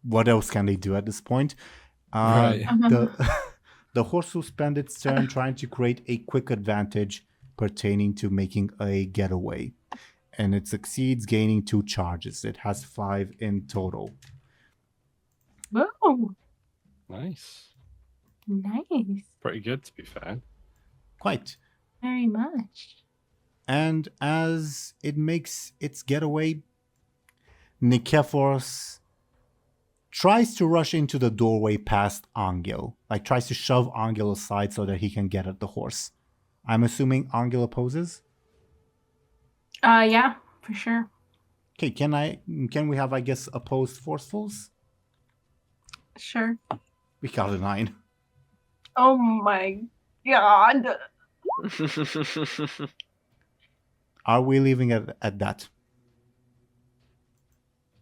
what else can they do at this point? Right. The horse will spend its turn trying to create a quick advantage pertaining to making a getaway. And it succeeds, gaining 2 charges. It has 5 in total. Whoa. Nice. Nice. Pretty good, to be fair. Quite. Very much. And as it makes its getaway, Nikephorus tries to rush into the doorway past Anghel. Like, tries to shove Anghel aside so that he can get at the horse. I'm assuming Anghel opposes? Yeah, for sure. Okay, can we have, I guess, opposed forcefuls? Sure. We got a 9. Oh my god. Are we leaving it at that?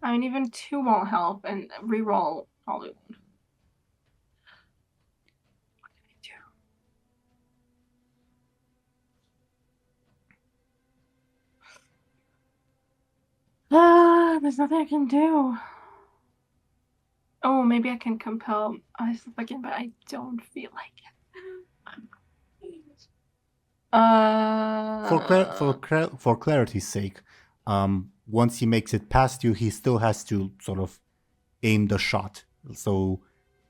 I mean, even 2 won't help, and reroll all of them. What can I do? There's nothing I can do. Oh, maybe I can compel myself again, but I don't feel like it. For clarity's sake, once he makes it past you, he still has to sort of aim the shot. So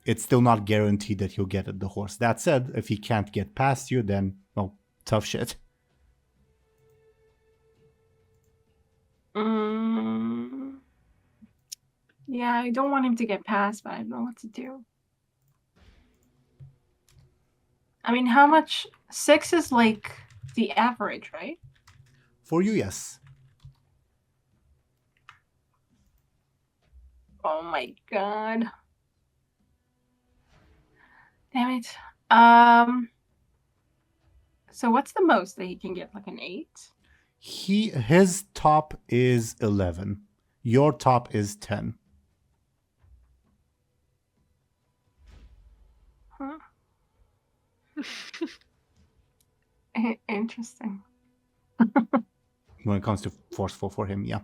it's still not guaranteed that he'll get at the horse. That said, if he can't get past you, then, well, tough shit. Yeah, I don't want him to get past, but I don't know what to do. I mean, how much? 6 is like the average, right? For you, yes. Oh my god. Damn it. So what's the most that he can get? Like an 8? His top is 11. Your top is 10. Huh. Interesting. When it comes to forceful for him, yeah.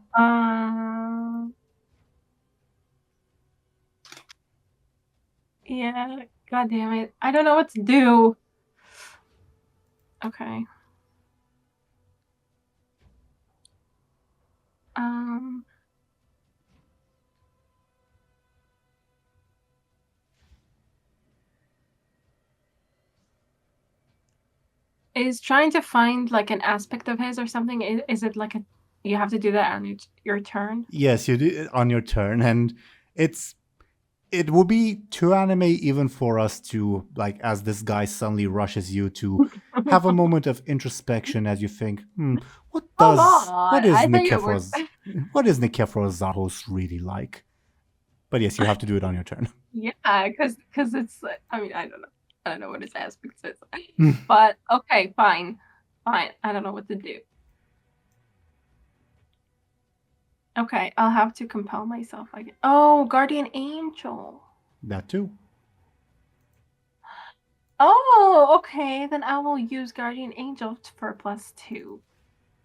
Yeah, god damn it. I don't know what to do. Okay. Is trying to find like an aspect of his or something, is it like you have to do that on your turn? Yes, you do it on your turn, and it will be too anime even for us to, like, as this guy suddenly rushes you, to have a moment of introspection as you think, what is Nikephoros Zahos really like? But yes, you have to do it on your turn. Yeah, because it's, I mean, I don't know. I don't know what his aspect is. But okay, fine. I don't know what to do. Okay, I'll have to compel myself. Oh, Guardian Angel. That too. Oh, okay. Then I will use Guardian Angel for +2.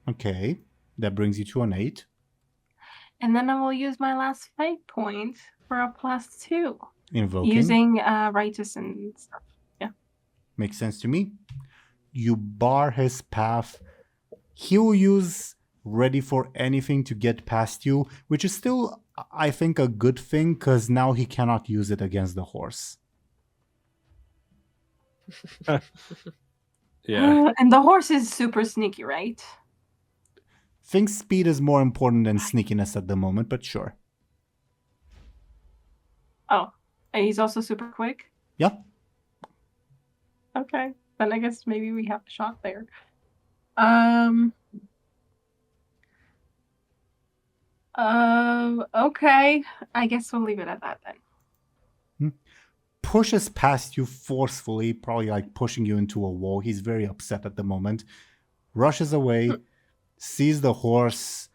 Okay, that brings you to an 8. And then I will use my last fight point for a +2. Invoking. Using Righteous and stuff. Yeah. Makes sense to me. You bar his path. He will use Ready for Anything to get past you, which is still, I think, a good thing, because now he cannot use it against the horse. Yeah. And the horse is super sneaky, right? Think speed is more important than sneakiness at the moment, but sure. Oh, and he's also super quick? Yeah. Okay, then I guess maybe we have a shot there. Okay. I guess we'll leave it at that then. Pushes past you forcefully, probably like pushing you into a wall. He's very upset at the moment. Rushes away, sees the horse,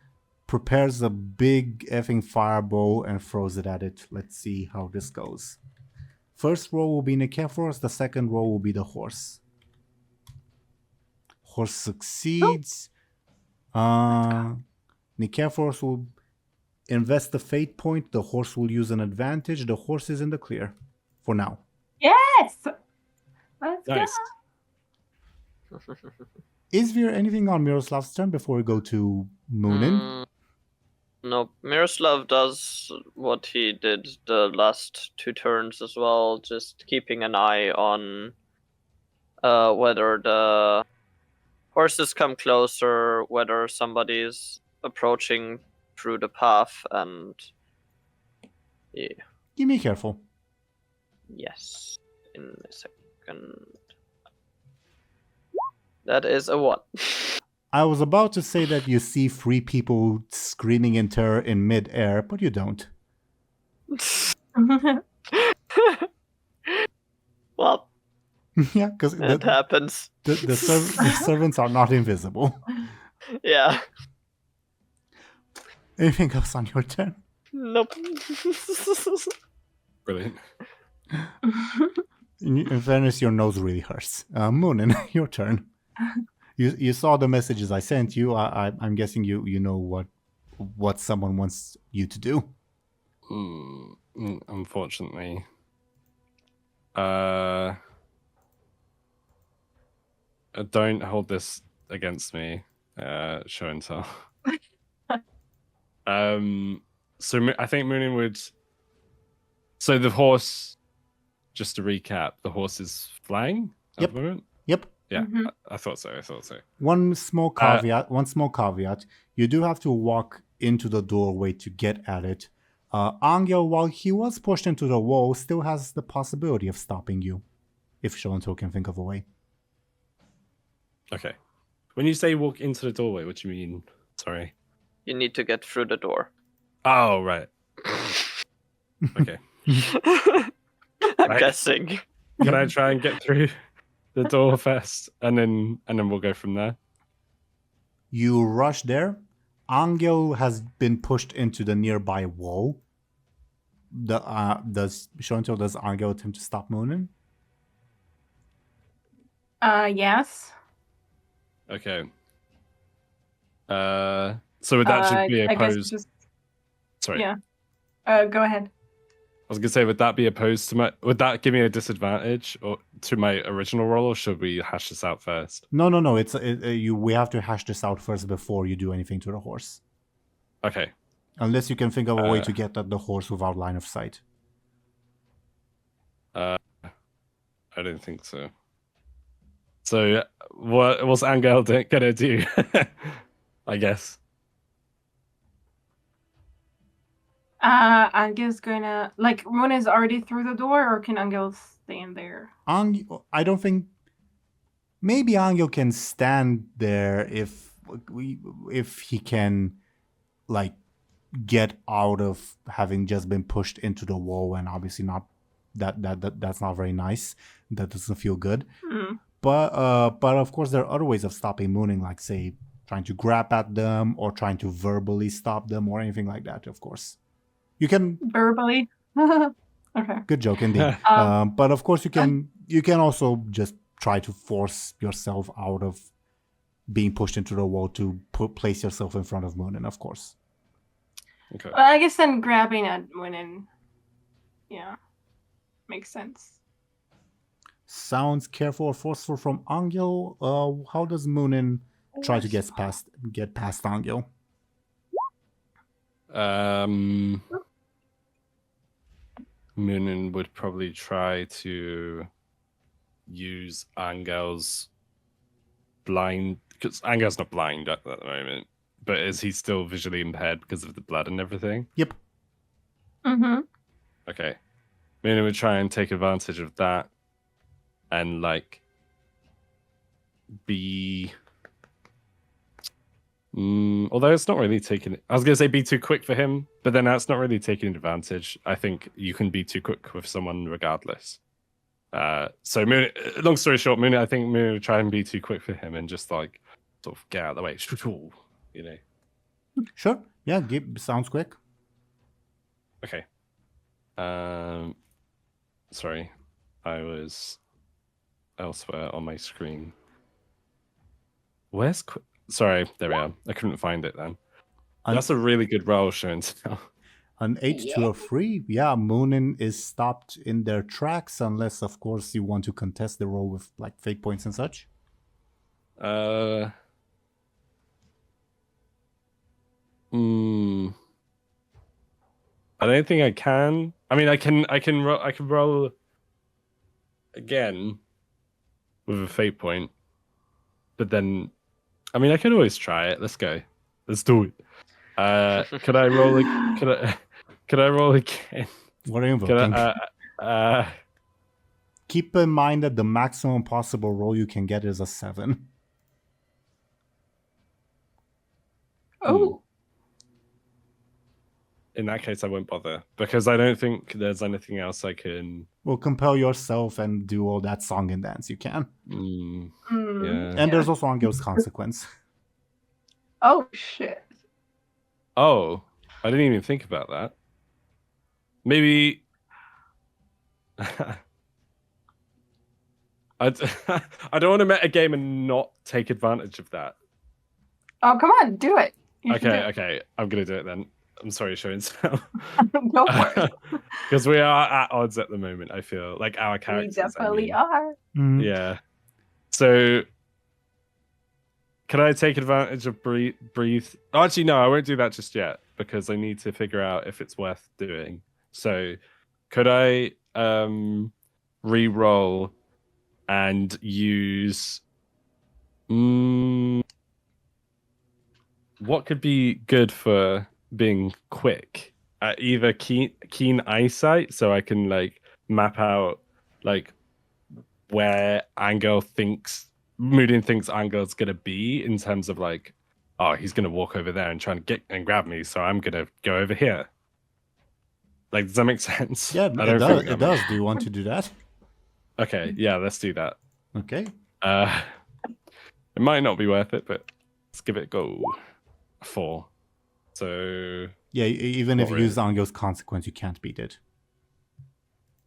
prepares a big effing fireball and throws it at it. Let's see how this goes. First roll will be Nikephoros, the second roll will be the horse. Horse succeeds. Nikephoros will invest the fate point. The horse will use an advantage. The horse is in the clear for now. Yes! Let's Nice. go. Is there anything on Miroslav's turn before we go to Muninn? No, Miroslav does what he did the last 2 turns as well, just keeping an eye on whether the horses come closer, whether somebody's approaching through the path, and yeah. Give me careful. Yes, in a second. That is a 1. I was about to say that you see 3 people screaming in terror in mid-air, but you don't. Well, Yeah, because it happens. the servants are not invisible. Yeah. Anything else on your turn? Nope. Brilliant. In fairness, your nose really hurts. Muninn, your turn. You saw the messages I sent you. I'm guessing you know what someone wants you to do. Unfortunately. Don't hold this against me, show and tell. So I think Muninn would. So the horse, just to recap, the horse is flying at Yep. the moment? Yep. Yeah, Mhm. I thought so. One small caveat. You do have to walk into the doorway to get at it. Anghel, while he was pushed into the wall, still has the possibility of stopping you, if Show&Tell can think of a way. Okay. When you say walk into the doorway, what do you mean? Sorry. You need to get through the door. Oh, right. Okay. I'm Right. guessing. Can I try and get through the door first, and then we'll go from there? You rush there. Anghel has been pushed into the nearby wall. Does Show&Tell, does Anghel attempt to stop Muninn? Yes. Okay. So would that just be I guess opposed? just Sorry. yeah. Go ahead. I was gonna say, would that be opposed to my? Would that give me a disadvantage or to my original roll, or should we hash this out first? No. We have to hash this out first before you do anything to the horse. Okay. Unless you can think of a way to get at the horse without line of sight. I don't think so. So what's Anghel gonna do? I guess. Angel's gonna Muninn is already through the door, or can Angel stay in there? I don't think. Maybe Anghel can stand there if he can, like, get out of having just been pushed into the wall, and obviously not that's not very nice. That doesn't feel good. But of course there are other ways of stopping Muninn, like say trying to grab at them or trying to verbally stop them or anything like that. Of course, you can Verbally. Okay. good joke indeed. But of course you can also just try to force yourself out of being pushed into the wall to place yourself in front of Muninn, of course. Okay. Well, I guess then grabbing at Muninn, yeah, makes sense. Sounds careful or forceful from Anghel. How does Muninn try to get past Anghel? Muninn would probably try to use Anghel's blind, because Anghel's not blind at the moment, but is he still visually impaired because of the blood and everything? Yep. Mm-hmm. Okay. Muninn would try and take advantage of that and be although it's not really taking I was gonna say be too quick for him, but then that's not really taking advantage. I think you can be too quick with someone regardless. So Muninn, long story short, I think Muninn would try and be too quick for him and just sort of get out of the way, you know. Sure. Yeah, sounds quick. Okay. Sorry, I was elsewhere on my screen. Sorry, there we are. I couldn't find it then. That's a really good roll, Show&Tell. An 8 to a 3. Yeah, Muninn is stopped in their tracks unless, of course, you want to contest the roll with fate points and such. I don't think I can. I mean, I can roll again with a fate point, but then, I mean, I can always try it. Let's go. Let's do it. Could I roll? Could I roll again? What are you invoking? I, Keep in mind that the maximum possible roll you can get is a 7. Oh. In that case, I won't bother because I don't think there's anything else I can. Well, compel yourself and do all that song and dance you can. Yeah. And there's also Anghel's consequence. Oh shit. Oh, I didn't even think about that. Maybe I don't want to meta game and not take advantage of that. Oh, come on, do it. You should do it. Okay. I'm gonna do it then. I'm sorry, Show&Tell. Go for it. Because we are at odds at the moment. I feel like our We characters. definitely are. Mhm. Yeah. So, can I take advantage of breathe? Oh, actually, no, I won't do that just yet because I need to figure out if it's worth doing. So, could I re-roll and use what could be good for being quick? Either keen eyesight, so I can like map out like where Muninn thinks Angel's gonna be in terms of like, oh, he's gonna walk over there and try and get and grab me, so I'm gonna go over here. Like, does that make sense? Yeah, I don't think it does. Do you want to do that? Okay, yeah, let's do that. Okay. It might not be worth it, but let's give it a go. 4. So Yeah, even if Not you use Angel's consequence, you can't beat it.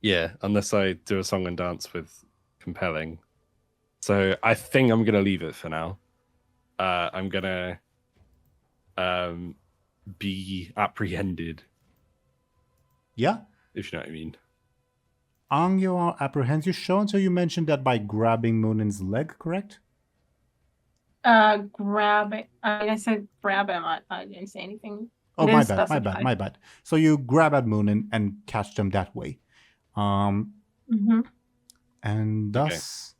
yeah, unless I do a song and dance with compelling. So I think I'm gonna leave it for now. I'm gonna be apprehended, Yeah. if you know what I mean. Anghel apprehends you. So you mentioned that by grabbing Muninn's leg, correct? Grab it. I said grab him. I didn't say anything. Oh, It my is bad, specified. my bad. So you grab at Muninn and catch them that way. Mm-hmm. And thus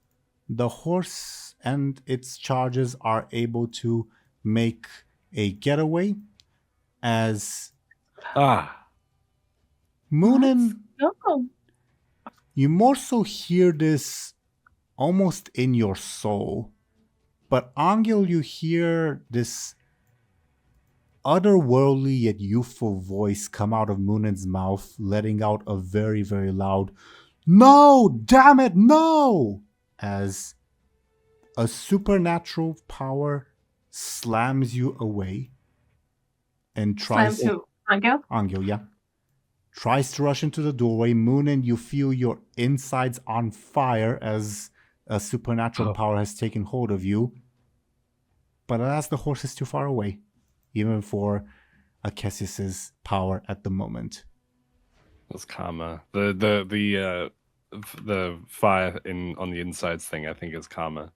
the horse and its charges are able to make a getaway as Muninn, Oh. you more so hear this almost in your soul. But Anghel, you hear this otherworldly yet youthful voice come out of Muninn's mouth, letting out a very, very loud, "No! Damn it, no!" as a supernatural power slams you away and tries Slam to Anghel. Anghel, yeah. Tries to rush into the doorway. Muninn, you feel your insides on fire as a supernatural power has taken hold of you. But alas, the horse is too far away, even for Akesis's power at the moment. That's karma. The fire on the insides thing, I think, is karma.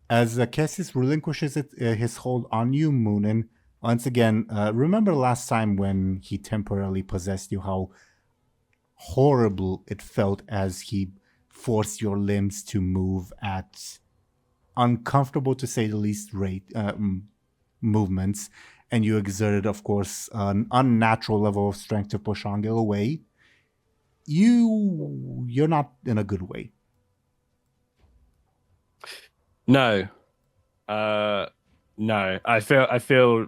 As Akesis relinquishes his hold on you, Muninn, once again, remember last time when he temporarily possessed you, how horrible it felt as he forced your limbs to move at uncomfortable, to say the least, rate movements, and you exerted, of course, an unnatural level of strength to push Anghel away. You're not in a good way. No. No. I feel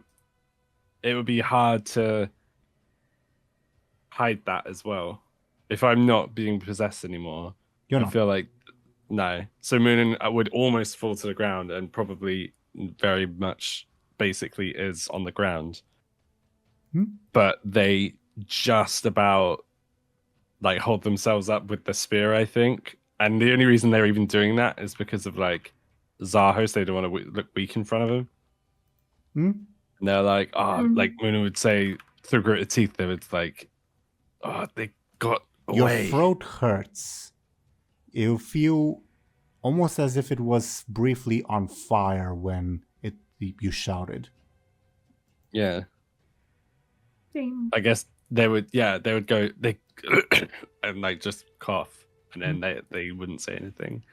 it would be hard to hide that as well. If I'm not being possessed anymore, You're I not. feel like no. So Muninn would almost fall to the ground and probably very much basically is on the ground. But they just about like hold themselves up with the spear, I think. And the only reason they're even doing that is because of like Zahos. They don't want to look weak in front of him. And they're like, like Muninn would say through gritted teeth, they would like, they got away. Your throat hurts. You feel almost as if it was briefly on fire when you shouted. Yeah. Same. I guess they would go and like just cough, and then they wouldn't say anything.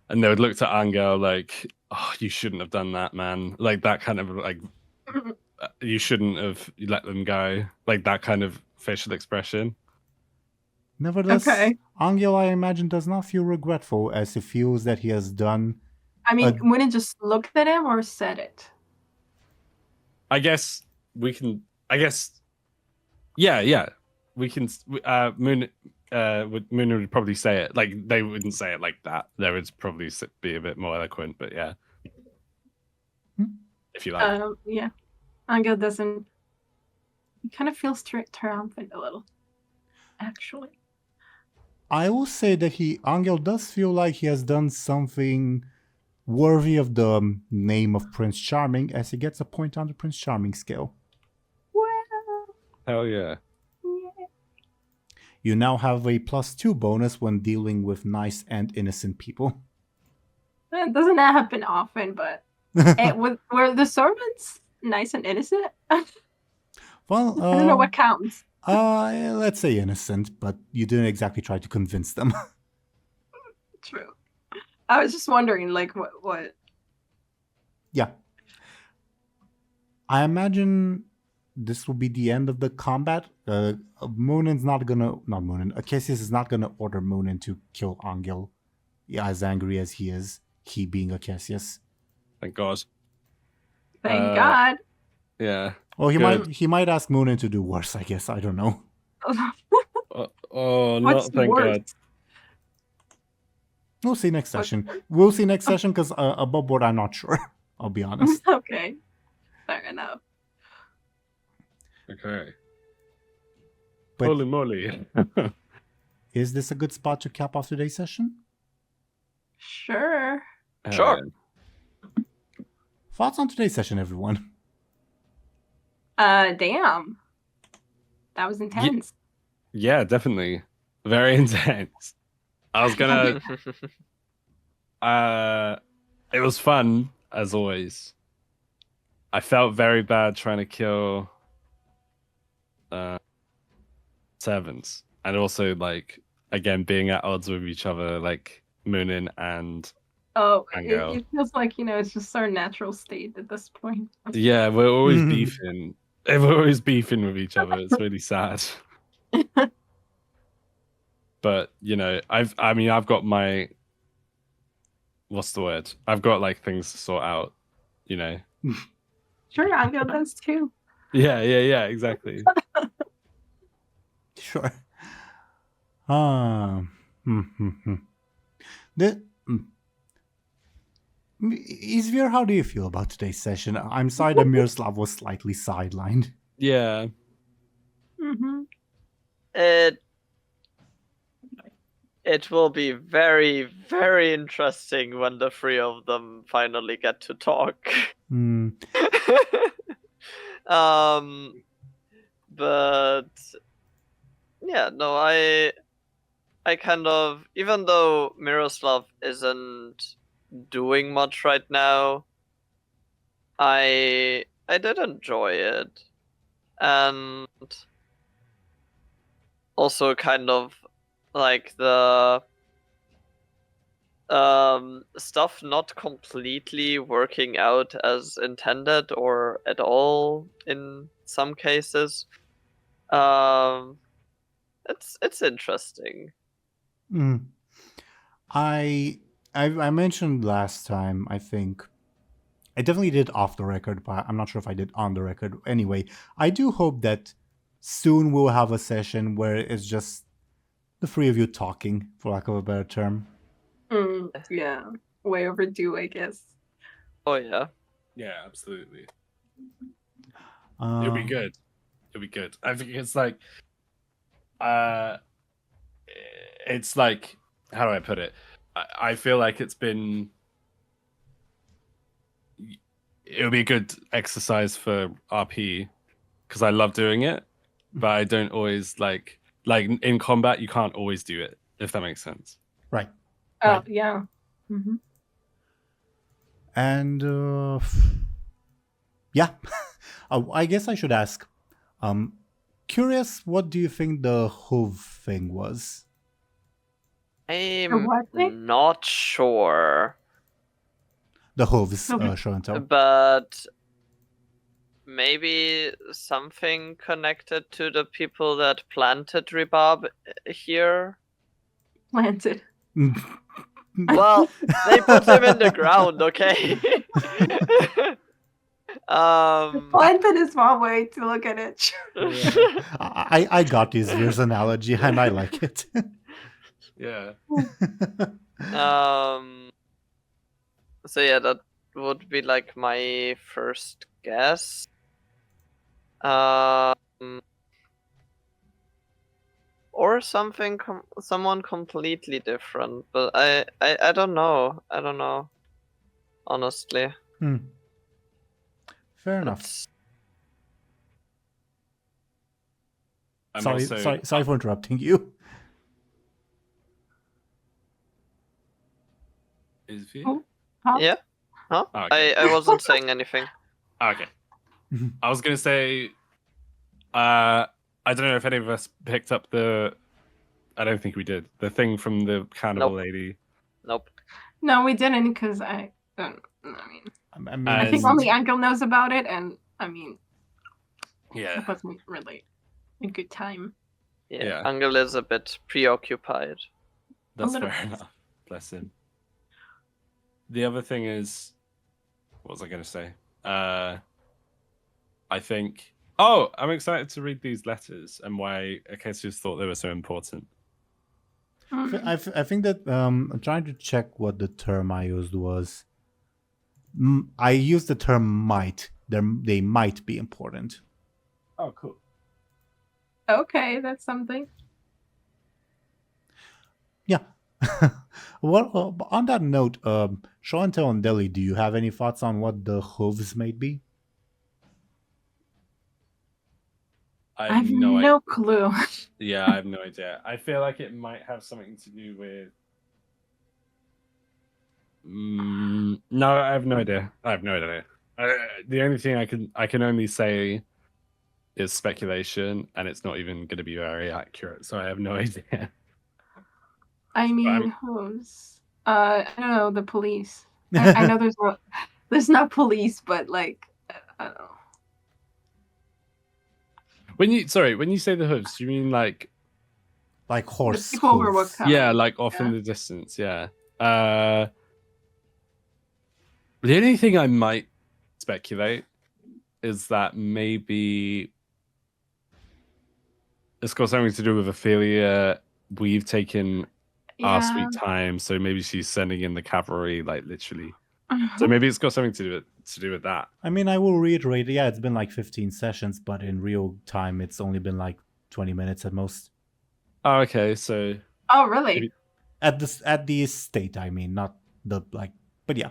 And they would look to Anghel like, "Oh, you shouldn't have done that, man." Like that kind of like, you shouldn't have let them go. Like that kind of facial expression. Nevertheless, Anghel, I imagine, does not feel regretful as he feels that he has done. I mean, Muninn just looked at him or said it? I guess we can. I guess, yeah. We can. Muninn would probably say it like they wouldn't say it like that. They would probably be a bit more eloquent, but yeah. If you like. Yeah. Anghel doesn't. He kind of feels triumphant a little, actually. I will say that Anghel does feel like he has done something worthy of the name of Prince Charming, as he gets a point on the Prince Charming scale. Well, Hell yeah. yeah. You now have a +2 bonus when dealing with nice and innocent people. It doesn't happen often, but were the servants nice and innocent? Well, I don't know what counts. let's say innocent, but you didn't exactly try to convince them. True. I was just wondering, like, what? Yeah. I imagine this will be the end of the combat. Muninn, Acacius is not gonna order Muninn to kill Anghel, as angry as he is, he being Acacius. Thank God. Thank God. Yeah. Well, Good. he might ask Muninn to do worse, I guess. I don't know. Oh, What's not thank worse? God. We'll see next What's session. worse? We'll see next session, because above board, I'm not sure. I'll be honest. Okay. Fair enough. Okay. But Holy moly. is this a good spot to cap off today's session? Sure. Sure. Thoughts on today's session, everyone? Damn. That was intense. Yeah, definitely. Very intense. I was gonna. It was fun as always. I felt very bad trying to kill servants, and also like again being at odds with each other, like Muninn and Oh, Anghel. it feels like, it's just our natural state at this point. yeah, we're always Mhm. beefing. We're always beefing with each other. It's really sad. But I've got my what's the word? I've got like things to sort out. Sure, Anghel does too. Yeah, exactly. Sure. The Izvir, how do you feel about today's session? I'm sorry that Miroslav was slightly sidelined. Yeah. Mm-hmm. It will be very, very interesting when the three of them finally get to talk. Hmm. But yeah, no, I kind of, even though Miroslav isn't doing much right now, I did enjoy it, and also kind of like the stuff not completely working out as intended or at all in some cases. It's interesting. I mentioned last time, I think. I definitely did off the record, but I'm not sure if I did on the record. Anyway, I do hope that soon we'll have a session where it's just the three of you talking, for lack of a better term. Yeah. Way overdue, I guess. Oh yeah. Yeah, absolutely. It'll be good. It'll be good. I think it's like, how do I put it? I feel like it'll be a good exercise for RP because I love doing it, but I don't always like in combat. You can't always do it, if that makes sense. Right. Oh, Right. yeah. Mm-hmm. And yeah, I guess I should ask. Curious, what do you think the hoof thing was? The what thing? I'm not sure, The hooves, Okay. Show&Tell. but maybe something connected to the people that planted Rhubarb here. Planted. Well, they put him in the ground, okay? Planted is one way to look at it. I got this year's analogy and I like it. Yeah. So yeah, that would be like my first guess. Or someone completely different, but I don't know. honestly. Fair enough. It's- I'm Sorry for interrupting you. Izvir? Oh. Huh? Yeah? Huh? Oh, okay. I wasn't saying anything. Okay. I was gonna say, I don't know if any of us picked up I don't think we did. The thing from the cannibal Nope. lady. Nope. No, we didn't because I don't. I mean, I mean, I think And- only Anghel knows about it, and I mean, Yeah. it wasn't really a good time. Yeah. Yeah. Anghel is a bit preoccupied. That's little fair bit. enough. Bless him. The other thing is, what was I going to say? I think. Oh, I'm excited to read these letters and why Akesius thought they were so important. Mm. I think that I'm trying to check what the term I used was. I used the term might. They might be important. Oh, cool. Okay, that's something. Yeah. Well, on that note, Show&Tell and Deli, do you have any thoughts on what the hooves might be? I have no clue. Yeah, I have no idea. I feel like it might have something to do with. No, I have no idea. The only thing I can only say is speculation, and it's not even going to be very accurate. So I have no idea. I mean, I'm- who's? I don't know. The police. I know there's not police, but like, I don't know. When you say the hooves, do you mean like Horse The people were hooves. what kind? yeah, like off in the distance? Yeah. The only thing I might speculate is that maybe it's got something to do with Ophelia. We've taken our Yeah. sweet time, so maybe she's sending in the cavalry, like literally. So maybe it's got something to do with that. I mean, I will reiterate. Yeah, it's been like 15 sessions, but in real time, it's only been like 20 minutes at most. Oh, okay. So Oh, really? Maybe- At the estate, I mean, not the like. But yeah,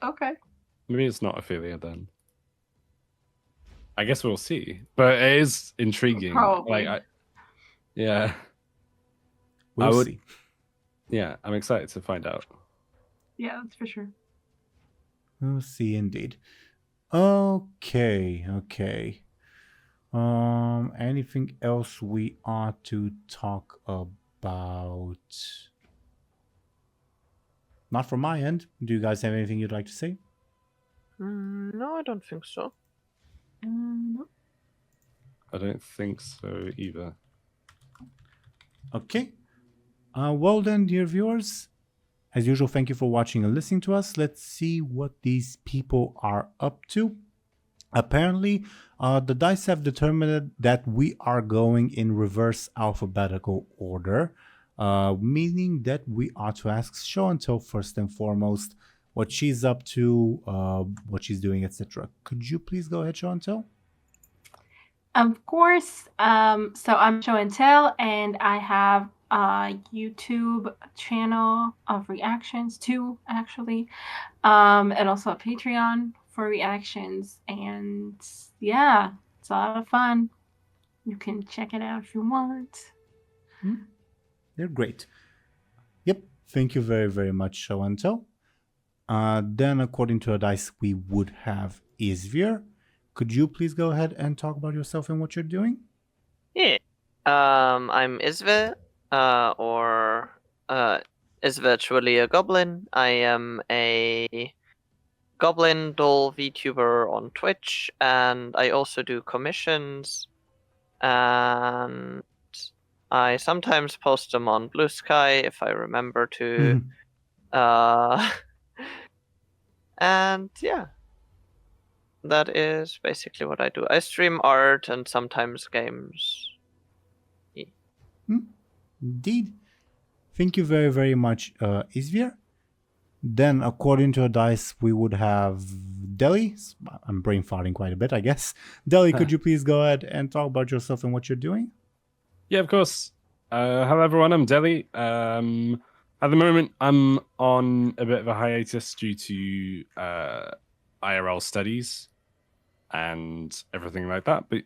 Okay. maybe it's not Ophelia then. I guess we'll see. But it is intriguing. Probably. Yeah. we'll would- see. Yeah, I'm excited to find out. Yeah, that's for sure. We'll see indeed. Okay. Anything else we ought to talk about? Not from my end. Do you guys have anything you'd like to say? No, I don't think so. No. I don't think so either. Okay. Well then, dear viewers, as usual, thank you for watching and listening to us. Let's see what these people are up to. Apparently, the dice have determined that we are going in reverse alphabetical order, meaning that we ought to ask Show&Tell first and foremost what she's up to, what she's doing, etc. Could you please go ahead, Show&Tell? Of course. So I'm Show&Tell, and I have a YouTube channel of reactions too, actually, and also a Patreon for reactions. And yeah, it's a lot of fun. You can check it out if you want. They're great. Yep. Thank you very, very much, Show&Tell. Then, according to our dice, we would have Izvir. Could you please go ahead and talk about yourself and what you're doing? Yeah. I'm Izvir, or is virtually a goblin. I am a goblin doll VTuber on Twitch, and I also do commissions, and I sometimes post them on Blue Sky if I remember to. And yeah, that is basically what I do. I stream art and sometimes games. Indeed. Thank you very, very much, Izvir. Then, according to our dice, we would have Deli. I'm brain farting quite a bit, I guess. Deli, could you please go ahead and talk about yourself and what you're doing? Yeah, of course. Hello, everyone. I'm Deli. At the moment, I'm on a bit of a hiatus due to IRL studies and everything like that. But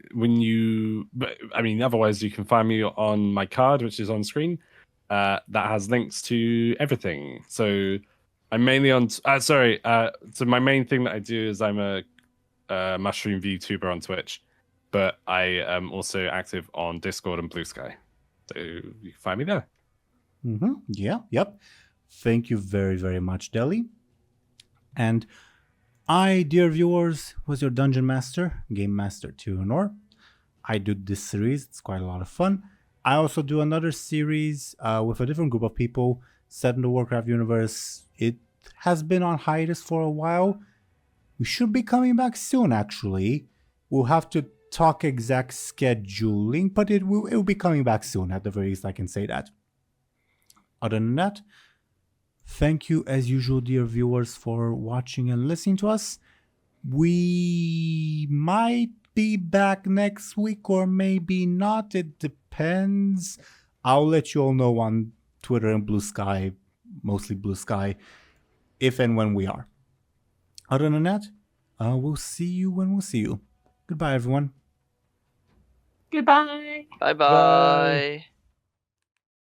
otherwise, you can find me on my card, which is on screen. That has links to everything. So I'm mainly on. So my main thing that I do is I'm a mushroom VTuber on Twitch, but I am also active on Discord and Blue Sky. So you can find me there. Yeah, yep. Thank you very, very much, Deli. And I, dear viewers, was your Dungeon Master, Game Master Teeironor. I do this series, it's quite a lot of fun. I also do another series with a different group of people set in the Warcraft universe. It has been on hiatus for a while. We should be coming back soon, actually. We'll have to talk exact scheduling, but it will be coming back soon. At the very least, I can say that. Other than that, thank you as usual, dear viewers, for watching and listening to us. We might be back next week or maybe not. It depends. I'll let you all know on Twitter and Blue Sky, mostly Blue Sky, if and when we are. Other than that, we'll see you when we'll see you. Goodbye, everyone. Goodbye. Bye bye.